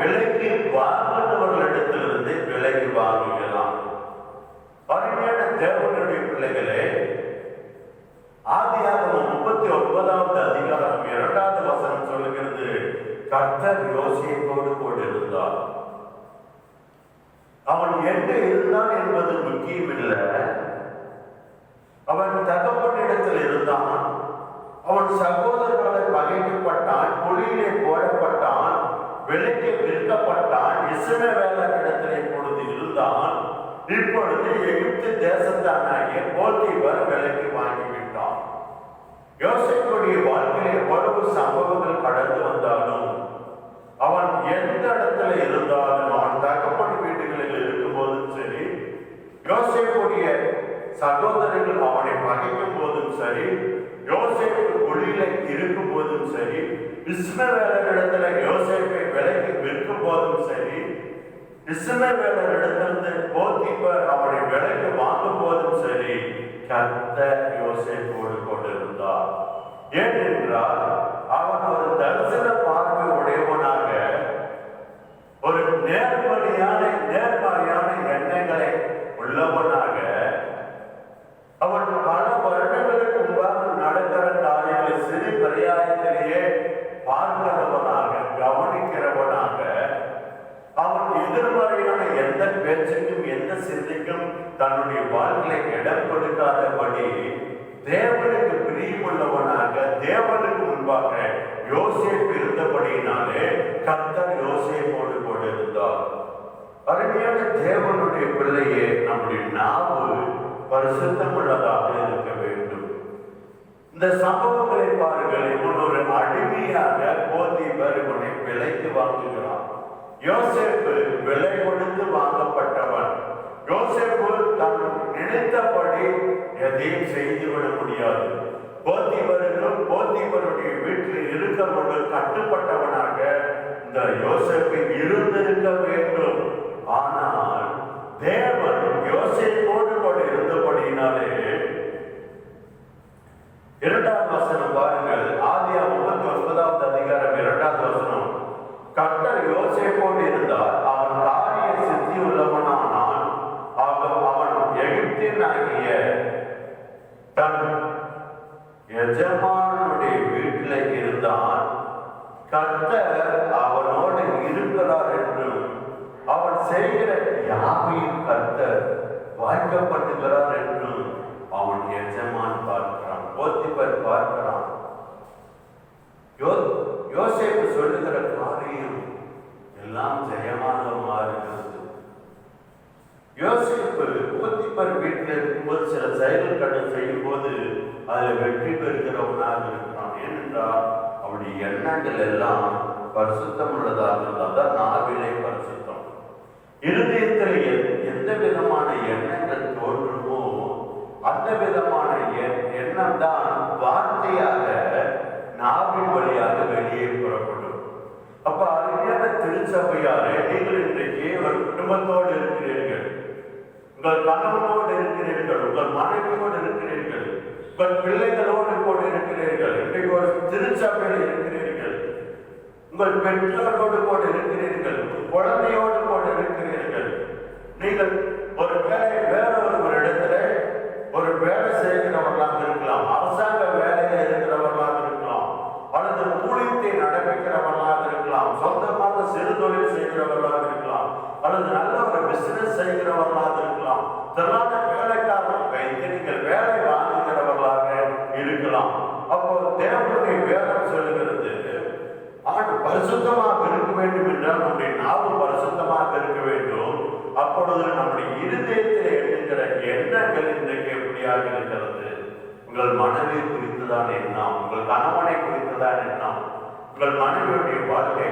Speaker 1: விலைக்கு வாங்கினவர்களிடத்திலிருந்து விலைக்கு வாங்குகிறான். அருமையான தேவனுடைய பிள்ளைகளே, ஆதியாகமம் 39வது அதிகாரம் 2வது வசனம் சொல்லுகிறது, கர்த்தர் யோசேப்போடு கூட இருந்தார். அவன் எங்கே இருந்தான் என்பது முக்கியமில்லை. அவன் தகப்பனிடத்தில் இருந்தான். அவன் சகோதரர்களை பகைக்கப்பட்டான், குழியிலே போடப்பட்டான், விலைக்கு விற்கப்பட்டான். இஸ்மவேலரிடத்தில் இப்பொழுது இருந்தான். இப்பொழுது எகிப்து தேசத்தானாகிய போத்திபர் விலைக்கு வாங்கிவிட்டான். யோசேப்புடைய வாழ்க்கையில் எவ்வளவு சம்பவங்கள் கடந்து வந்தாலும், அவன் எந்த இடத்துல இருந்தாலும், அவன் தகப்பன் வீடுகளில் இருக்கும் போதும் சரி, யோசேப்புடைய சகோதரர்கள் அவனை பகைக்கும் போதும் சரி, யோசேப்பு குழியில இருக்கும் போதும் சரி, இஸ்மவேலரிடத்துல யோசேப்பை விலைக்கு விற்கும் போதும் சரி, இஸ்மவேலரிடத்திலிருந்து போத்திபர் அவனை விலைக்கு வாங்கும் போதும் சரி, கர்த்தர் யோசேப்போடு கொண்டிருந்தார். ஏனென்றால் அவன் ஒரு தரிசன பார்வை உடையவனாக, ஒரு நேர்மறையான எண்ணங்களை உள்ளவனாக, அவன் பல வருடங்களுக்கு முன்பாக நடக்கிற காரியங்களை சிறு பரியாயத்திலேயே பார்க்கிறவனாக, கவனிக்கிறவனாக, அவன் எதிர்மறையான எந்த பேச்சுக்கும் எந்த சிந்தைக்கும் தன்னுடைய வாழ்க்கையை இடம் கொடுக்காதபடி தேவனுக்கு பிரியமுள்ளவனாக, தேவனுக்கு முன்பாக யோசேப்பு இருந்தபடியினாலே கர்த்தர் யோசேப்போடு கூட இருந்தார். அருமையான தேவனுடைய பிள்ளையே, நம்முடைய நாவு பரிசுத்தமுள்ளதாக இருக்க வேண்டும். இந்த சம்பவங்களை பாருங்கள். இவன் ஒரு அடிமையாக போத்திபர் இவனை விலைக்கு வாங்குகிறான். யோசேப்பு விலை கொடுத்து வாங்கப்பட்டவன். யோசேப்பு தன் நினைத்தபடி எதையும் செய்துவிட முடியாது. போத்திபருடைய வீட்டில் இருக்கவங்க கட்டுப்பட்டவனாக இந்த யோசேப்பு இருந்திருக்க வேண்டும். ஆனால் தேவன் யோசேப்போடு கூட இருந்தபடியினாலே, 2வது வசனம் பாருங்கள். ஆதியாகமம் 39வது அதிகாரம் 2வது வசனம், கர்த்தர் யோசேப்போடு இருந்தார், அவன் காரிய சித்தி உள்ளவனானான். அவன் எகிப்தியனாகிய தன் எஜமானுடைய வீட்டில் இருந்தான். கர்த்தர் அவனோடு இருக்கிறார் என்றும், அவன் செய்கிற யாவையும் கர்த்தர் வாய்க்கப்படுகிறார் என்றும் அவன் எஜமான் பார்க்கிறான், போத்திபர் பார்க்கிறான். யோசேப்பு சொல்லுகிற காரியம் எல்லாம் ஜெயமாக மாறுகிறது. யோசேப்பு போத்திபர் வீட்டில் இருக்கும்போது சில செயல்கள் செய்யும் போது அதில் வெற்றி பெறுகிறவனாக இருக்கிறான். ஏனென்றால் அவனுடைய எண்ணங்கள் எல்லாம் பரிசுத்தம் உள்ளதாக இருந்தால் நாவிலே பரிசுத்தம். இருதயத்தில் எந்த விதமான எண்ணங்கள் தோன்றுமோ அந்த விதமான எண்ணம் தான் வார்த்தையாக நாவின் வழியாக வெளியே புறப்படும். அப்ப அருமையான திருச்சபையாரே, நீங்கள் இன்றைக்கு ஒரு குடும்பத்தோடு இருக்கிறீர்கள், உங்கள் கணவனோடு இருக்கிறீர்கள், உங்கள் மனைவியோடு இருக்கிறீர்கள், உங்கள் பிள்ளைகளோடு கூட இருக்கிறீர்கள், இன்றைக்கு ஒரு திருச்சபையில் இருக்கிறீர்கள், உங்கள் பெற்றோரோடு கூட இருக்கிறீர்கள், குழந்தையோடு கூட இருக்கிறீர்கள். நீங்கள் ஒரு வேறொரு இடத்துல ஒரு வேலை செய்கிறவர்களாக இருக்கலாம், அரசாங்க வேலையில் இருக்கிறவர்களாக இருக்கலாம், அல்லது ஊழியத்தை நடப்பிக்கிறவர்களாக இருக்கலாம், சொந்தமாக சிறு தொழில் செய்கிறவர்களாக இருக்கலாம், அல்லது நல்ல ஒரு பிசினஸ் செய்கிறவர்களாக இருக்கலாம், திறனான வேலைக்காரர்கள் வைத்து நீங்கள் வேலை வாங்குகிறவர்களாக இருக்கலாம். அப்போ தேவனுடைய வேதம் சொல்லுகிறது, ஆண்டு பரிசுத்தமாக இருக்க வேண்டும் என்றால் நம்முடைய நாவு பரிசுத்தமாக இருக்க வேண்டும். அப்பொழுது நம்முடைய இருதயத்தில் எண்ணுகிற எண்ணங்கள் இன்றைக்கு எப்படியாக இருக்கிறது? உங்கள் மனைவி குறித்துதான் எண்ணம், உங்கள் கணவனை குறித்துதான் எண்ணம், உங்கள் மனைவியுடைய வாழ்க்கை,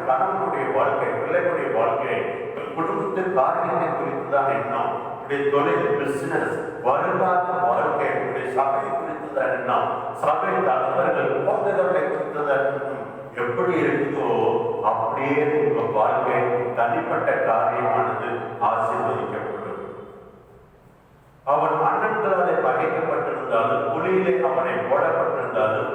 Speaker 1: கணவனுடைய வாழ்க்கை, பிள்ளைகளுடைய வாழ்க்கை, உங்கள் குடும்பத்தின் காரியத்தை குறித்துதான் எண்ணம், உங்களுடைய தொழில், பிசினஸ், வருங்கால வாழ்க்கை, உங்களுடைய சபை குறித்துதான் எண்ணம், சபை தலைவர்கள், போதகர்களை குறித்துதான் எண்ணம். எப்படி இருக்குதோ அப்படியே உங்கள் வாழ்க்கை தனிப்பட்ட காரியமானது ஆசீர்வதிக்கப்படும். அவன் அண்ணன்களாலே பகைக்கப்பட்டிருந்தாலும், குழியிலே அவனை போடப்பட்டிருந்தாலும்,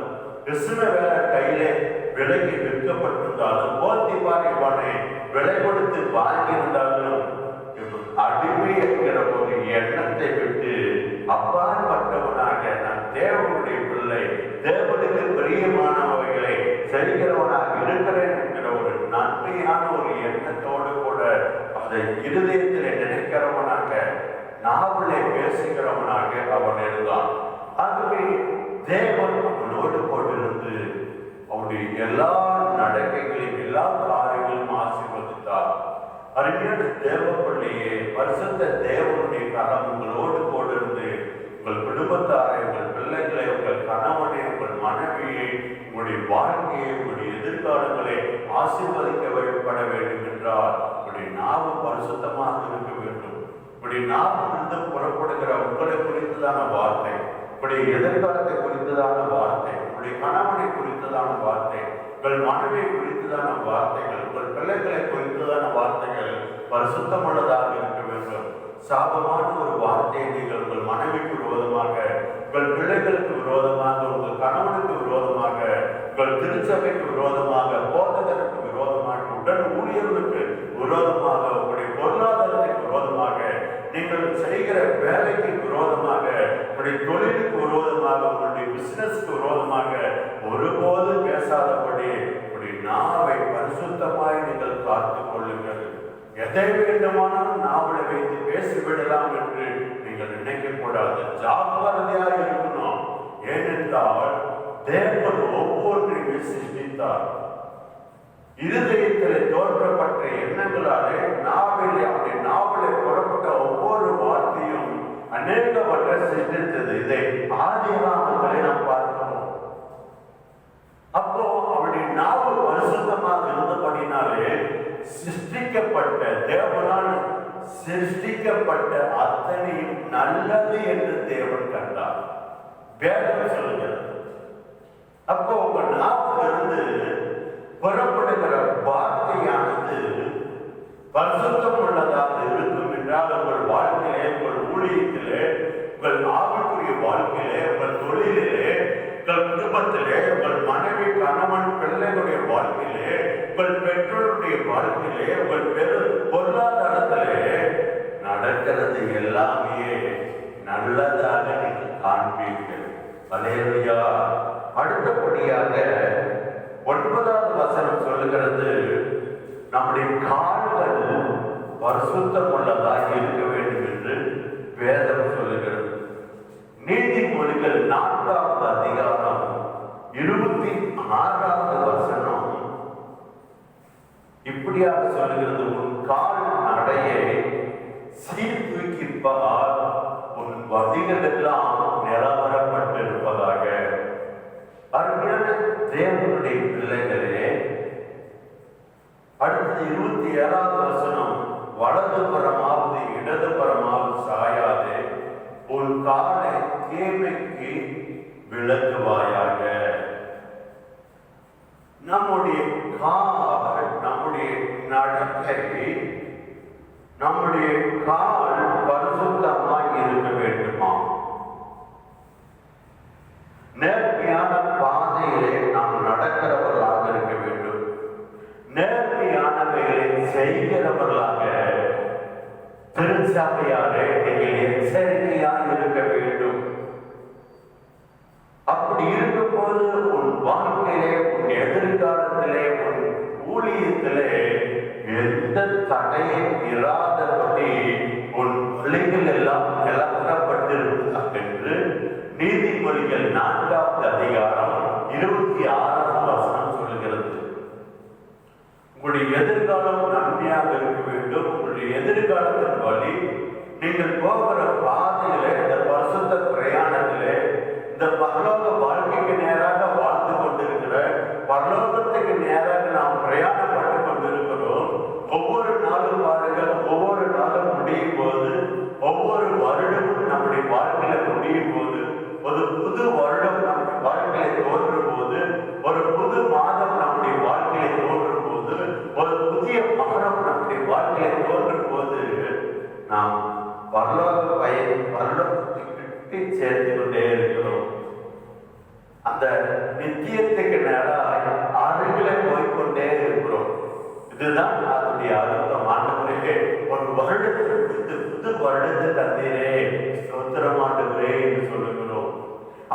Speaker 1: வேற கையிலே விலைக்கு விற்கப்பட்டிருந்தாலும், போத்திபார் இவனை விலை கொடுத்து வாங்கியிருந்தாலும், அடிமை என்கிற ஒரு எண்ணத்தை விட்டு அப்பாற்பட்டவனாக நான் தேவனுடைய பிள்ளை, தேவனுக்கு பிரியமானவைகளை செய்கிறவனாக இருக்கிறேன் என்கிற ஒரு நன்மையான ஒரு எண்ணத்தோடு கூட அதை இருதயத்தில் நினைக்கிறவனாக, நாவலை பேசுகிறவனாக அவன் இருந்தான். ஆகவே தேவன் அவனோடு கொண்டிருந்து அவனுடைய எல்லா நடக்கைகளையும் எல்லா காரியங்களையும் ஆசீர்வதித்தார். அருமையான தேவ பிள்ளையே, பரிசுத்த தேவனுடைய கரம் உங்களோடு கொண்டிருந்து உங்கள் குடும்பத்தாரை, உங்கள் பிள்ளைகளை, உங்கள் கணவனை, உங்கள் மனைவியை, உங்களுடைய வாழ்க்கையை, உங்களுடைய எதிர்காலங்களை ஆசீர்வதிக்கப்பட வேண்டும் என்றால் உங்களுடைய நாவு பரிசுத்தமாக இருக்க வேண்டும். உங்களுடைய நாவிலிருந்து புறப்படுகிற உங்களை குறித்ததான வார்த்தை, உங்களுடைய எதிர்காலத்தை குறித்ததான வார்த்தை, உங்களுடைய கணவனை குறித்ததான வார்த்தை, உங்கள் மனைவியை குறித்ததான வார்த்தைகள், உங்கள் பிள்ளைகளை குறித்ததான வார்த்தைகள் பரிசுத்தமுள்ளதாக இருக்க வேண்டும். சாபமான ஒரு வார்த்தையை நீங்கள் உங்கள் மனைவிக்கு விரோதமாக, உங்கள் பிள்ளைகளுக்கு விரோதமாக, உங்கள் கணவனுக்கு விரோதமாக, உங்கள் திருச்சபைக்கு விரோதமாக, போதகருக்கு விரோதமாக, உடன் ஊழியர்களுக்கு விரோதமாக, உங்களுடைய பொருளாதாரத்துக்கு விரோதமாக, நீங்கள் செய்கிற வேலைக்கு விரோதமாக, உங்களுடைய தொழிலுக்கு விரோதமாக, உங்களுடைய பிசினஸ்க்கு விரோதமாக ஒருபோது பேசாதபடி உங்களுடைய நாவை பரிசுத்தமாய் நீங்கள் பார்த்துக் கொள்ளுங்கள். எதை வேண்டுமானாலும் நாவலை வைத்து பேசிவிடலாம் என்று நீங்கள் நினைக்க கூடாது. ஜாக்கிரதையாக இருக்கணும். ஏனென்றால் தேவன் ஒவ்வொன்றையும் சிருஷ்டித்தார். இருதயத்தில் தோன்றப்பட்ட எண்ணங்களாலே நாவலை, அவருடைய நாவலை புறப்பட்ட ஒவ்வொரு வார்த்தையும் அநேகவற்றை சிருஷ்டித்தது. இதை ஆதியாகமத்திலே நாம் பார்க்கிறோம். அப்போ அவருடைய நாவு பரிசுத்தமாக இருந்தபடினாலே சிருஷ்டிக்கப்பட்ட, தேவனால் சிருஷ்டிக்கப்பட்ட அத்தனையும் நல்லது என்று தேவன் கண்டார். வேதம் சொல்லுகிறது. அப்போ உங்க நாவிலிருந்து புறப்படுகிற வார்த்தையானது பரிசுத்தம் உள்ளதாக இருக்கும் என்றால் உங்கள் வாழ்க்கையிலே, உங்கள் ஊழியத்திலே, உங்கள் ஆவிக்குரிய வாழ்க்கையிலே, உங்கள் தொழிலிலே, உங்கள் குடும்பத்திலே, உங்கள் மனைவி, கணவன், பிள்ளைகளுடைய வாழ்க்கையிலே, உங்கள் பெற்றோருடைய வாழ்க்கையிலே, உங்கள் பொருளாதாரத்திலே நடக்கிறது எல்லாமே நல்லதாக நீங்கள் காண்பீர்கள். அல்லேலூயா. அடுத்தபடியாக 9வது வசனம் சொல்லுகிறது, நம்முடைய கால்கள் பரிசுத்தம் உள்ளதாக இருக்க வேண்டும் என்று வேதம் சொல்லுகிறது. நீதிமொழிகள் 4வது அதிகாரம் 26வது வசனம் இப்படியாக சொல்லுகிறது, உன் கால் நடையை சீர்தூக்கிப்பால் உன் வதிகள் எல்லாம் நிலவரப்பட்டிருப்பதாக. அருமையான தேவனுடைய பிள்ளைகளே, அடுத்தது 27வது வசனம், வலது புறமாவது இடது புறமாவது சாயாது உன் காலை தீமைக்கு விலகுவாயாக. நம்முடைய கால், நம்முடைய நடக்கை, நம்முடைய கால் பரிசுத்தமாய் இருக்க வேண்டுமா? நேர்மையான பாதையிலே நாம் நடக்கிறவர்களாக இருக்க வேண்டும். நேர்மையானவைகளை செய்கிறவர்களாக திருச்சபையாரே நீங்கள் எச்சரிக்கையாக இருக்க வேண்டும். அப்படி இருக்கும்போது உன் வாழ்க்கையிலே, உன் எதிர்காலத்திலே, உன் ஊழியத்திலே எந்த தடையும் இராதபடி உன் பிள்ளைகள் எல்லாம் நிலவரப்பட்டிருக்கிறார் என்று நீதிமொழிகள் 4வது அதிகாரம் 26வது வசனம் சொல்லுகிறது. உங்களுடைய எதிர்காலம் நன்மையாக இருக்க வேண்டும். உங்களுடைய எதிர்காலத்தின் வழி, நீங்கள் போகிற பாதையிலே, இந்த பரிசுத்த பிரயாணத்திலே, இந்த பரலோக வாழ்க்கைக்கு நேராக வாழ்ந்து கொண்டிருக்கிற, பரலோகத்துக்கு நேராக நாம் பிரயாணப்பட்டு கொண்டிருக்கிறோம். ஒவ்வொரு நாளும் பாருங்கள், ஒவ்வொரு நாளும் முடியும் போது, ஒவ்வொரு வருடமும் நம்முடைய வாழ்க்கையில முடியும் போது, ஒரு புது வருடம் நம்முடைய வாழ்க்கையை தோன்றும் போது, ஒரு புது மாதம் நம்முடைய வாழ்க்கையை தோன்றும் போது, ஒரு புதிய மாதம் நம்முடைய வாழ்க்கையை தோன்றும் போது, நாம் பரலோகத்தை சேர்த்து கொண்டே இருக்கிறோம். அந்த நித்தியத்துக்கு நேராக அருகிலே போய்கொண்டே இருக்கிறோம். இதுதான் அதனுடைய அர்த்தம். ஆண்டவரே, ஒரு வருடத்திற்கு புது வருடத்தை தந்தீரே, ஸ்தோத்திரம் ஆண்டவரே என்று சொல்லுகிறோம்.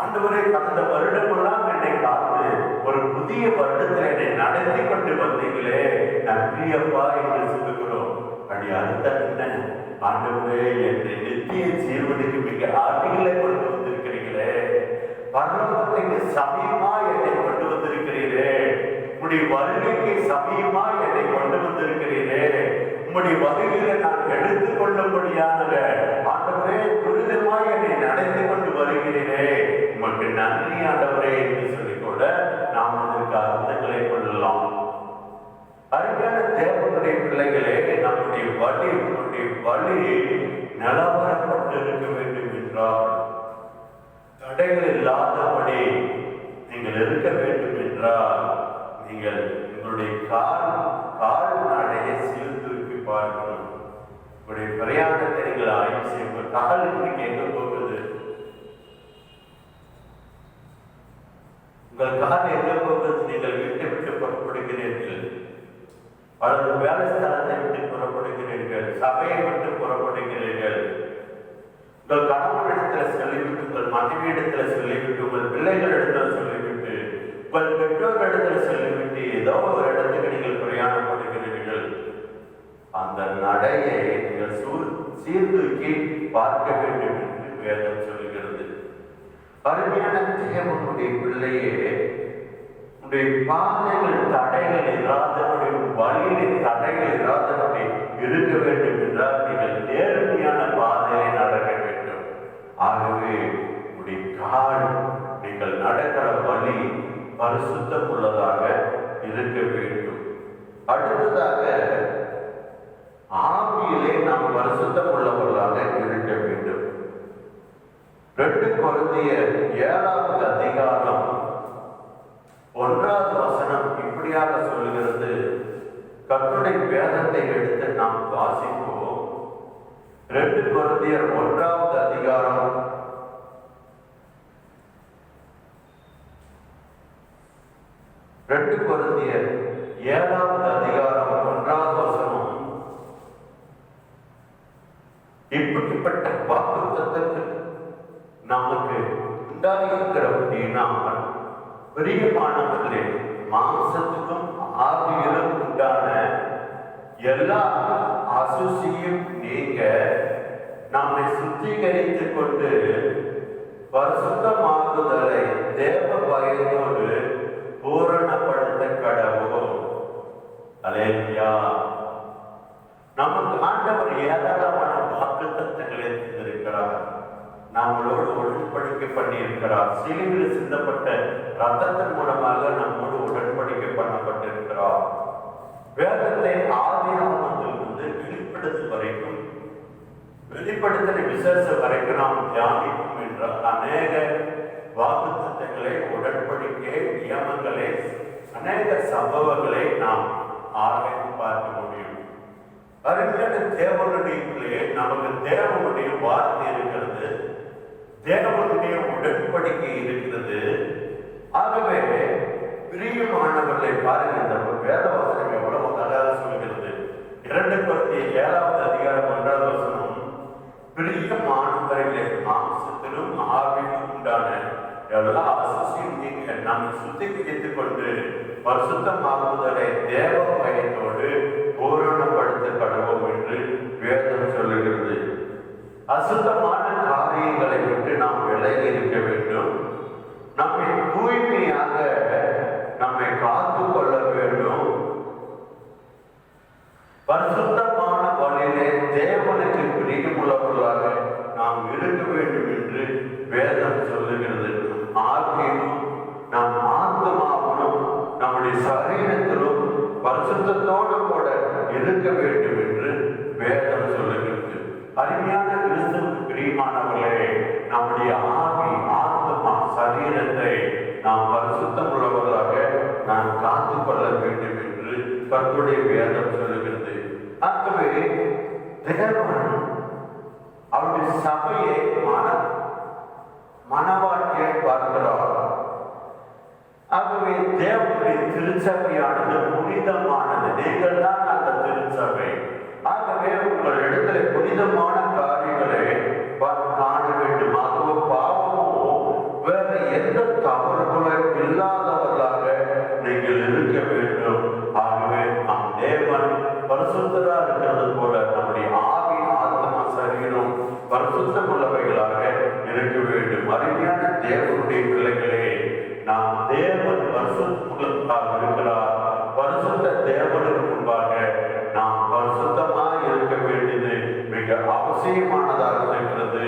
Speaker 1: ஆண்டவரே, கடந்த வருடமெல்லாம் என்னை காத்து ஒரு புதிய வருடத்தில் என்னை நடத்தி கொண்டு வந்தீங்களே, நன்றி அப்பா என்று சொல்லுகிறோம். அப்படி அதுதான் என்ன? ஆண்டவரே, என்னை நித்திய ஜீவனுக்கு மிக அருகிலே கொண்டு வந்திருக்கிறீங்களே, பரலோகத்துக்கு சமயமா என்னை கொண்டு வந்திருக்கிறீரே, உம்முடைய வருகைக்கு சமயமா என்னை கொண்டு வந்திருக்கிறீரே, உம்முடைய வருகையில நான் எடுத்துக் கொள்ளும்படியாக ஆண்டவரே துரிதமாய் என்னை நடத்தி கொண்டு வருகிறீரே, உமக்கு நன்றி ஆண்டவரே என்று சொல்லிக்கொள்ள நாம் அதற்கு அர்த்தங்களை கொள்ளலாம். அருமையான தேவனுடைய பிள்ளைகளே, நம்முடைய வழி நிலவரப்பட்டு இருக்க வேண்டும் என்றால், தடைகள் இல்லாதபடி நீங்கள் இருக்க வேண்டும் என்றால், நீங்கள் உங்களுடைய கால் நடையை சீர்தூக்கி பார்க்கணும். உங்களுடைய பிரயாணத்தை நீங்கள் ஆய்வு செய்யும். கால் இன்னைக்கு எங்க போகுது? உங்கள் கால் எங்க போகுது? நீங்கள் விட்டு விட்டு புறப்படுகிறீர்கள், அல்லது வேலை ஸ்தலத்தை விட்டு புறப்படுகிறீர்கள், சபையை விட்டு புறப்படுகிறீர்கள், உங்கள் கணவனிடத்தில் சொல்லிவிட்டு, உங்கள் மனைவியிடத்தில் சொல்லிவிட்டு, உங்கள் பிள்ளைகளிடத்தில் சொல்லிவிட்டு, உங்கள் பெற்றோரிடத்தில் சொல்லிவிட்டு ஏதோ ஒரு இடத்துக்கு நீங்கள் பிரயாணப்படுகிறீர்கள். அந்த நடையை நீங்கள் சீர்தூக்கி பார்க்க வேண்டும் என்று வேதம் சொல்கிறது. அருமையான தேவனுடைய பிள்ளையே, உடைய பாதைகள் தடைகள் இல்லாதபடி, வழியில் தடைகள் இல்லாதபடி இருக்க வேண்டும் என்றால் நீங்கள் நேர்மையான பாதையை நடக்க வேண்டும். ஆகவே உடைய கால், நீங்கள் நடக்கிற வழி பரிசுத்தம் உள்ளதாக இருக்க வேண்டும். அடுத்ததாக ஆவியிலே நாம் பரிசுத்தம் உள்ளவர்களாக இருக்க வேண்டும். 2 கொரிந்தியர் 7வது அதிகாரம் 1வது வசனம் இப்படியாக சொல்லுகிறது. கர்த்தருடைய வேதத்தை எடுத்து நாம் வாசிப்போம். 2 கொரிந்தியர் 1வது அதிகாரம் 2 கொரிந்தியர் 7வது அதிகாரம் 1வது வசனம். இப்படிப்பட்ட வாக்குத்தத்தங்கள் நமக்கு உண்டாயிருக்கிறபடியினால், பிரியமானவர்களே, மாம்சத்துக்கும் ஆவியிலும் உண்டான எல்லா அசுசியும் நீங்க நம்மை சுத்திகரித்துக் கொண்டு பரிசுத்தமாகுதலை தேவ பயத்தோடு பூரணப்படுத்த கடவுள். அல்லேலூயா. நமக்கு ஆண்டவர் ஏராளமான வாக்குத்தத்தங்களை தந்திருக்கிறார். நம்மளோடு உடன்படிக்கை பண்ணியிருக்கிறார். சிலுவையில் சிந்தப்பட்ட ரத்தத்தின் மூலமாக நம்மோடு உடன்படிக்கை பண்ணப்பட்டிருக்கிறார். வேதத்தை ஆதியாகமத்திலிருந்து வெளிப்படுத்தின விசேஷம் வரைக்கும் நாம் தியானிக்கும் என்றால் அநேக வாக்குத்தத்தங்களை, உடன்படிக்கை, நியமங்களை, அநேக சம்பவங்களை நாம் ஆராய்ந்து பார்க்க முடியும். அருமையான தேவனுடைய நமக்கு தேவனுடைய வார்த்தை இருக்கிறது, தேவனுடைய உடன்படிக்கை இருக்கிறது. ஆகவே பிரியமானவர்களை பாருங்கள், இந்த வேத வசனம் எவ்வளவு அழகாக சொல்கிறது. 2 கொரிந்தியர் 7வது அதிகாரம் 1வது வசனம். பிரியமானவர்களே, மாம்சத்திலும் ஆவியிலும் உண்டான எல்லா அசுசியும் நீங்க நம்மை சுத்திகரித்துக் கொண்டு பரிசுத்தமாகுதலை தேவ பயத்தோடு பூரணப்படுத்த கடவோம் என்று வேதம் சொல்லுகிறது. அசுத்தமான காரியங்களை விட்டு நாம் விலகி இருக்க வேண்டும். நம்மை தூய்மையாக நம்மை காத்து கொள்ள வேண்டும். இருக்க வேண்டும் என்று வேதம் சொல்லுகிறது. அருமையான கிறிஸ்துவுக்கு பிரியமானவர்களே, நம்முடைய ஆவி, ஆத்மா, சரீரத்தை நாம் பரிசுத்தம் உள்ளவர்களாக நாம் காத்துக்கொள்ள வேண்டும் என்று கர்த்தருடைய வேதம் சொல்லுகிறது. ஆகவே தேவன் அவருடைய சபையை மனவாட்டியை பார்க்கிறார். ஆகவே தேவனுடைய திருச்சபையானது புனிதமானது. நீங்கள் தான் அந்த திருச்சபை. ஆகவே உங்கள் இடத்துல புனிதமான காரியங்களை காண வேண்டும். ஆகவே பாவமோ வேற எந்த தவறுகளும் இல்லாதவர்களாக நீங்கள் இருக்க வேண்டும். ஆகவே நம் தேவன் பரிசுத்தரா இருக்கிறது போல நம்முடைய ஆவி, ஆத்மா, சரீரம் பரிசுத்தம் உள்ளவைகளாக இருக்க வேண்டும். அருமையான தேவனுடைய பிள்ளைகளே, நாம் தேவன் பரிசுத்தமாக இருக்கிறார். பரிசுத்த தேவனுக்கு முன்பாக நாம் பரிசுத்தமாக இருக்க வேண்டியது மிக அவசியமானதாக இருக்கிறது.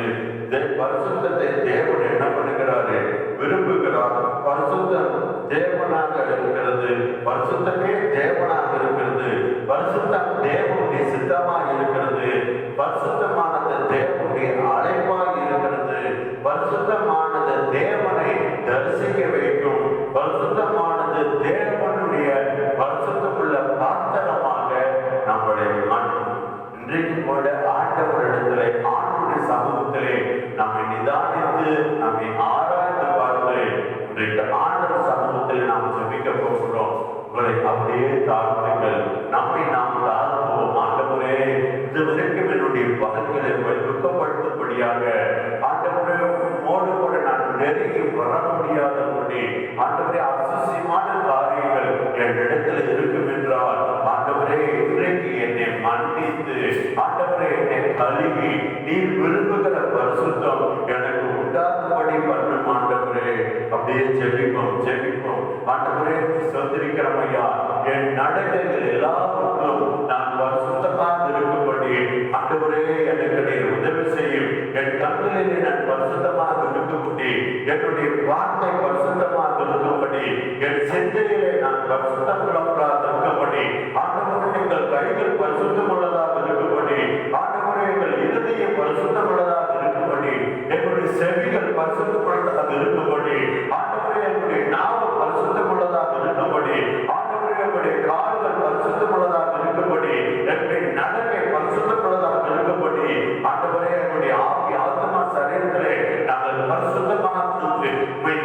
Speaker 1: பரிசுத்தத்தை தேவன் என்ன பண்ணுகிறாரு? விரும்புகிறார். பரிசுத்தம் தேவனாக இருக்கிறது. பரிசுத்தமே தேவனாக இருக்கிறது. பரிசுத்தம் தேவனுடைய சித்தமாக இருக்கிறது. பரிசுத்தமானது தேவனுடைய அழைப்பாக இருக்கிறது. பரிசுத்தமானது தேவனை தரிசிக்க வைக்கும். பரிசுத்தமானது தேவனுடைய பரிசுத்தமுள்ள பாத்திரமாக நம்மளை மாற்றும். இன்றைக்கு கூட ஆண்டவரிடத்திலே, ஆண்டுடைய சமூகத்திலே நம்மை நிதானித்து நம்மை ஆராய்ந்து பார்த்து இன்றைக்கு ஆண்டவர் சமூகத்தில் நாம் ஜெபிக்க போகிறோம். உங்களை அப்படியே தாழ்த்துங்கள். நம்மை நாம் தாழ்த்துவோம். ஆண்டவரே, இதுவரைக்கும் என்னுடைய பகல்களை துக்கப்படுத்தும்படியாக ஆண்டவரே மோடு கூட நான் நெருங்கி வர முடியாதபடி ஆண்டவரே அவசியமான காரியங்கள் என் இடத்துல இருக்கும் என்றால் ஆண்டவரே இன்றைக்கு என்னை மன்னித்து ஆண்டவரே என்னை கழுவி நீர் விரும்புகிற பரிசுத்தம் எனக்கு உண்டாகும்படி பண்ணும் ஆண்டவரே. அப்படியே ஜெபிப்போம். ஆண்டவரே சொந்திருக்கிறோம் ஐயா. என் நடைகள் எல்லாருக்கும் நான் பரிசுத்தமாக இருக்கும்படி ஆண்டவரே எனக்கு நீர் உதவி செய்யும். என் கண்களிலே நான் பரிசுத்தமாக இருக்கும்படி, என்னுடைய வார்த்தை பரிசுத்தமாக இருக்கும்படி, என் சிந்தையிலே நான் பரிசுத்தம் உள்ளவர்களாக இருக்கும்படி, ஆண்டவரே எங்கள் கைகள் பரிசுத்தம் உள்ளதாக இருக்கும்படி, ஆண்டவரே எங்கள் இருதயம் பரிசுத்தம் உள்ளதாக இருக்கும்படி, எங்களுடைய செவிகள் பரிசுத்தம் உள்ளதாக இருக்கும்படி, ஆண்டவரே எங்களுடைய நாவு பரிசுத்தம் உள்ளதாக இருக்கும்படி, ஆண்டவரே எங்களுடைய கால்கள் பரிசுத்தம் உள்ளதாக இருக்கும்படி, எங்களுடைய நடக்கை பரிசுத்தம் உள்ளதாக இருக்கும்படி, ஆண்டவரே எங்களுடைய ஆவி, ஆத்மா, சரீரத்திலே நாங்கள் பரிசுத்தமாக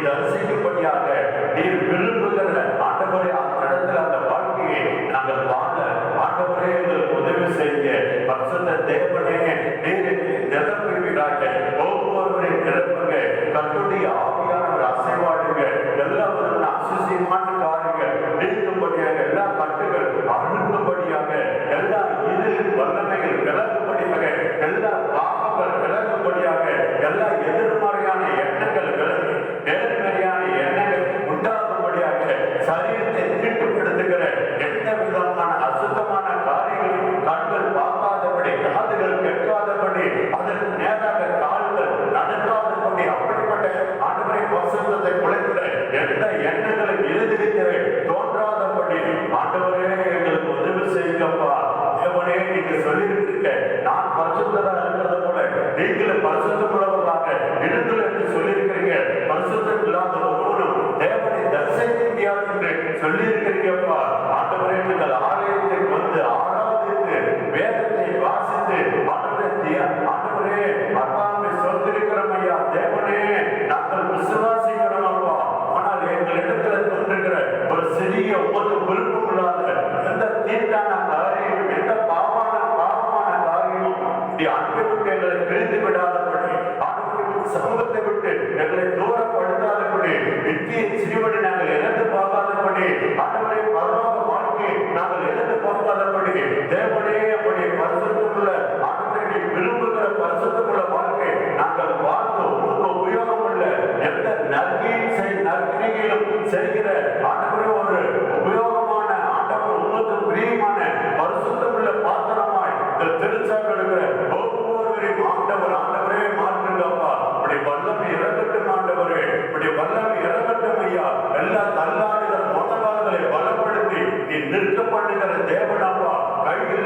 Speaker 1: தரிசிக்கும்படியாக நீர் விரும்புகிற ஆண்டவரே அந்த இடத்துல அந்த வாழ்க்கையை நாங்கள் வாழ ஆண்டவரே எங்களுக்கு உதவி செய்ய பரிசுத்த தேவனே நீர் நிரப்புவீராக. ஒவ்வொருவரை நிரப்புங்க. கர்த்தருடைய ஆவியானவர் அசைவாடுங்க. எல்லா அசுசியமான காரியங்கள் நீக்கும்படியாக, எல்லா கட்டுகள் அழுக்கும்படியாக, எல்லா இருளின் வல்லமைகள் விலகும்படியாக, எல்லா பாவங்கள் விலகும்படியாக, எல்லா எதிர்மறையான எண்ணங்கள் விலகு, நேர்மறையான எண்ணங்கள் உண்டாகும்படியாக, சரீரத்தை தீட்டுப்படுத்துகிற எந்த விதமான அசுத்தமான காரியங்களும் கண்கள் பார்க்காதபடி, காதுகள் கேட்காதபடி, அதற்கு நேராக கால்கள் நடக்காதபடி, அப்படிப்பட்ட ஆண்டவரை பரிசுத்தத்தை குலைக்கிற எந்த எண்ணங்களும் எழுதிருக்கிறே தோன்றாதபடி ஆண்டவரே எங்களுக்கு உதவி செய்யுங்கப்பா. தேவனே, நீங்க சொல்லியிருக்கீங்க நான் பரிசுத்தரா இருக்கிறது போல நீங்களும் பரிசுத்தம் உள்ளவர்களாக இருங்கள் என்று சொல்லியிருக்கிறீங்க. பரிசுத்தம் இல்லாத ஒருவரும் தேவனை தரிசிக்க முடியாது என்று சொல்லியிருக்கிறீங்கப்பா. ஆண்டவரே, நீங்கள் ஆலயத்துக்கு வந்து ஆராதித்து வேதத்தை வாசித்து ஆண்டவரே அப்பாவை சொல்லிருக்கிறோம் ஐயா. தேவனே, நாங்கள் விசுவாசிக்கிறோம் அப்பா. ஆனால் எங்களிடத்துல தோன்றுகிற ஒரு சிறிய உமக்கு விருப்பம் இல்லாத எந்த தீட்டான காரியமும், எந்த பாவமான காரியமும் அன்பை விட்டு எங்களை பிரிந்து விடாதபடி, ஆண்டவரின் சமூகத்தை விட்டு எங்களை தூரப்படுத்தாதபடி, நித்திய ஜீவனை நாங்கள் இழந்து போகாதபடி, ஆண்டவரை பரலோக வாழ்க்கையை நாங்கள் இழந்து போகாதபடி, தேவனே அப்படி பரிசுத்தமுள்ள ஆண்டவரை விரும்புகிற பரிசுத்தமுள்ள வாழ்க்கை நாங்கள் வாழ்ந்து உங்களுக்கு உபயோகம் உள்ள எந்த நற்கிரிகையிலும் செய்கிற ஆண்டவரே ஒரு உபயோகமான ஆண்டவர் உங்களுக்கு பிரியமான பரிசுத்தமுள்ள பாத்திரமாய் இந்த திருச்சாக இருக்கிற ஒவ்வொருவரையும் ஆண்டவரே மாற்றுங்கப்பா. இப்படி வல்லமை இறங்கட்டும் ஆண்டவரே, இப்படி வல்லமை இறங்கட்டும் ஐயா. எல்லா தள்ளாடுகிற முதலாளர்களை பலப்படுத்தி நீ நிற்க பண்ணுகிற தேவனாப்பா. கையில்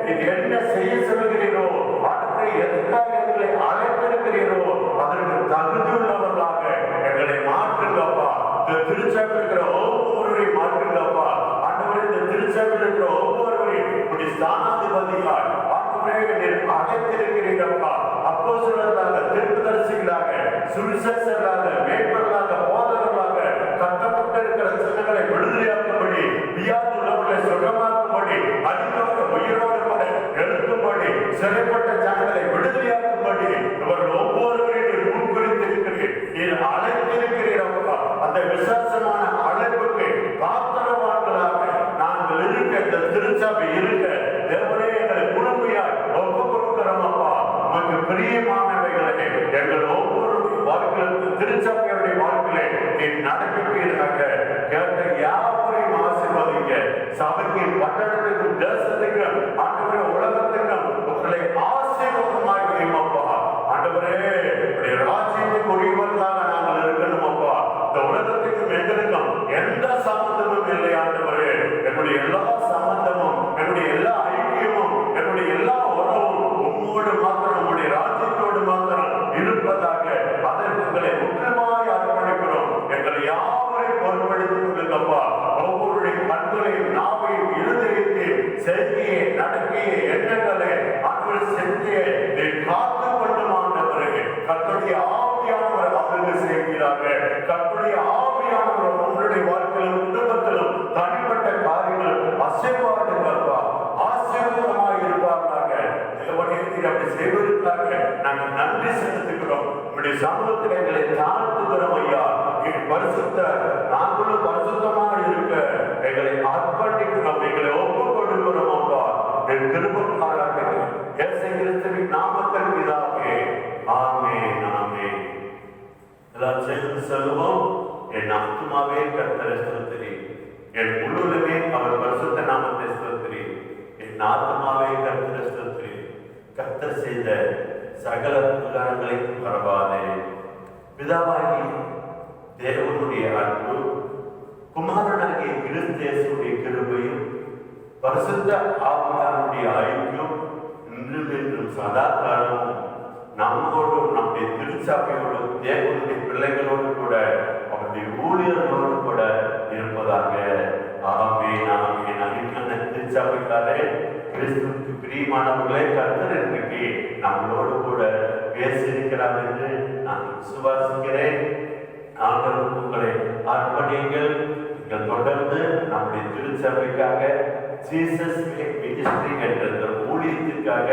Speaker 1: நீங்க என்ன செய்ய சொல்கிறீரோ, ஆண்டவரே எதற்காக எங்களை அழைத்திருக்கிறீரோ அதற்கு தகுதியுள்ளவர்களாக எங்களை மாற்றுங்கப்பா. இந்த திருச்சபையில் இருக்கிற ஒவ்வொருவரையும் மாற்றுங்கப்பா. ஆண்டவரே இந்த திருச்சபையில் இருக்கிற ஒவ்வொருவரையும் இப்படி ஸ்தானாதிபதியாய் ஆண்டவரே நீர் அழைத்திருக்கிறீரப்பா. அப்போஸ்தலர்களாக, தீர்க்கதரிசிகளாக, சுவிசேஷகர்களாக, மேய்ப்பர்களாக, போதகர்களாக கட்டப்பட்டிருக்கிற ஜனங்களை விடுதலையாக்கும்படி, வியாதி உள்ளவர்களை சுகமாக்கும்படி, அடித்தவரை உயிரோடு கூட எழுப்பும்படி, சிறைப்பட்ட ஜனங்களை விடுதலையாக்கும்படி இவர்கள் ஒவ்வொருவரையும் நீர் முன்குறித்திருக்கிறீர். நீர் அழைத்திருக்கிறீரப்பா. அந்த விசேஷமான அழைப்புக்கு பாத்திரவான்களாக நாங்கள் இருக்க, இந்த திருச்சபை இருக்க தேவனே எங்களை முழுமையாய் ஒப்புக் கொடுக்கிறோம் அப்பா. உமக்கு பிரியமானவைகளை எங்கள் ஒவ்வொருடைய வாழ்க்கையிலும் திருச்சபையுடைய வாழ்க்கையிலே நீர் நடப்பீராக. கேட்ட யாவரையும் ஆசீர்வதிங்க. சபைக்கு, பட்டணத்துக்கும், தேசத்துக்கும், ஆண்டவரே உலகத்துக்கும் உங்களை ஆசீர்வாதமாய் வையுமப்பா. ஆண்டவரே உடைய ராஜ்யத்துக்கு உரியவர்களாக நாங்கள் இருக்கணும் அப்பா. இந்த உலகத்துக்கும் எங்களுக்கும் எந்த சம்பந்தமும் இல்லை ஆண்டவரே. என்னுடைய எல்லா சம்பந்தமும், என்னுடைய எல்லா ஐக்கியமும், என்னுடைய எல்லா உறவும் உம்மோடு மாத்திரம், உங்களுடைய ராஜ்யத்தோடு மாத்திரம் இருப்பதாக அதற்கு உங்களை முற்றிலுமாய் அர்ப்பணிக்கிறோம். எங்களை யாவரையும் பொருட்படுத்திக் கொள்ளுங்கப்பா. ஒவ்வொருடைய கண்களையும், நாவையும், இருதயத்தையும், செய்தியை, நடக்கையை, எண்ணங்களை ஆண்டவர் செஞ்சே நீ காத்து கொள்ளும் ஆண்டவரே. கர்த்தருடைய ஆவியானவர் அவர்கள் செய்கிறாங்க. கர்த்தருடைய ஆவியானவர் உங்களுடைய வாழ்க்கையிலும் குடும்பத்திலும் தனிப்பட்ட காரியங்கள் அசைவாடுங்கப்பா. ஆசீர்வாதமாக இருப்பார்களாக. தேவனே நீர் அப்படி செய்வதற்காக நாங்கள் நன்றி செலுத்துகிறோம். உங்களுடைய சமூகத்தில் எங்களை தாழ்த்துகிறோம் ஐயா. பரிசுத்த நாங்களும் பரிசுத்தமாக இருக்க எங்களை அர்ப்பணிக்கிறோம். எங்களை ஒப்புக் கொடுக்கிறோம் அப்பா. என் கிருபை பாராட்டுங்க. இயேசு கிறிஸ்துவின் நாமத்தில் பிதாவே. ஆமென், ஆமென். எல்லாம் சேர்ந்து சொல்லுவோம். என் ஆத்துமாவே கர்த்தரை ஸ்தோத்திரி, என் முழுவதுமே அவர் பரிசுத்த நாமத்தை ஸ்தோத்திரி. என் ஆத்துமாவே கர்த்தரை ஸ்தோத்திரி, கர்த்தர் செய்த சகல உபகாரங்களை மறவாதே. பிதாவாகி தேவனுடைய அன்பு, குமாரனாகிய கிறிஸ்து இயேசுவுடைய கிருபையும், பரிசுத்த ஆவியானுடைய ஐக்கியம் இன்றும் என்றும் சதா காலமும் நம்மோடும், நம்முடைய திருச்சபையோடும், தேவனுடைய பிள்ளைகளோடு கூட, அவருடைய ஊழியர்களோடு கூட இருப்பதாக. ஆமென், ஆமென். அன்றைக்கான திருச்சபைக்காரே, கிறிஸ்துவுக்கு பிரியமானவர்களே, கர்த்தர் இன்றைக்கு நம்மளோடு கூட பேசியிருக்கிறார் என்று நான் விசுவாசிக்கிறேன். நாங்கள் உங்களை அர்ப்பணிங்கள். நீங்கள் தொடர்ந்து நம்முடைய திருச்சபைக்காக, ஜீசஸ் மினிஸ்ட்ரி என்ற ஊழியத்திற்காக,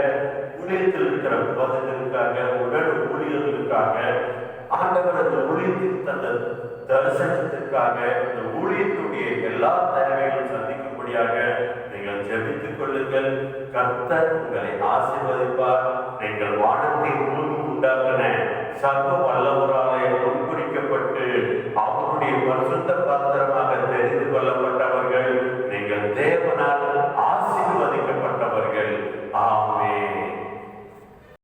Speaker 1: ஊழியத்தில் இருக்கிற போதகர்களுக்காக, உடல் ஊழியர்களுக்காக, ஆண்டவர் அந்த ஊழியத்திற்கு தந்த தரிசனத்திற்காக, இந்த ஊழியத்துடைய எல்லா தேவைகளும் சந்திக்கும்படியாக நீங்கள் ஜெபித்துக் கொள்ளுங்கள். கர்த்தர் உங்களை ஆசீர்வதிப்பார். நீங்கள் வானத்தை பூமி உண்டாக்கின சர்வ வல்லவராலே முன்குறிக்கப்பட்டு அவர்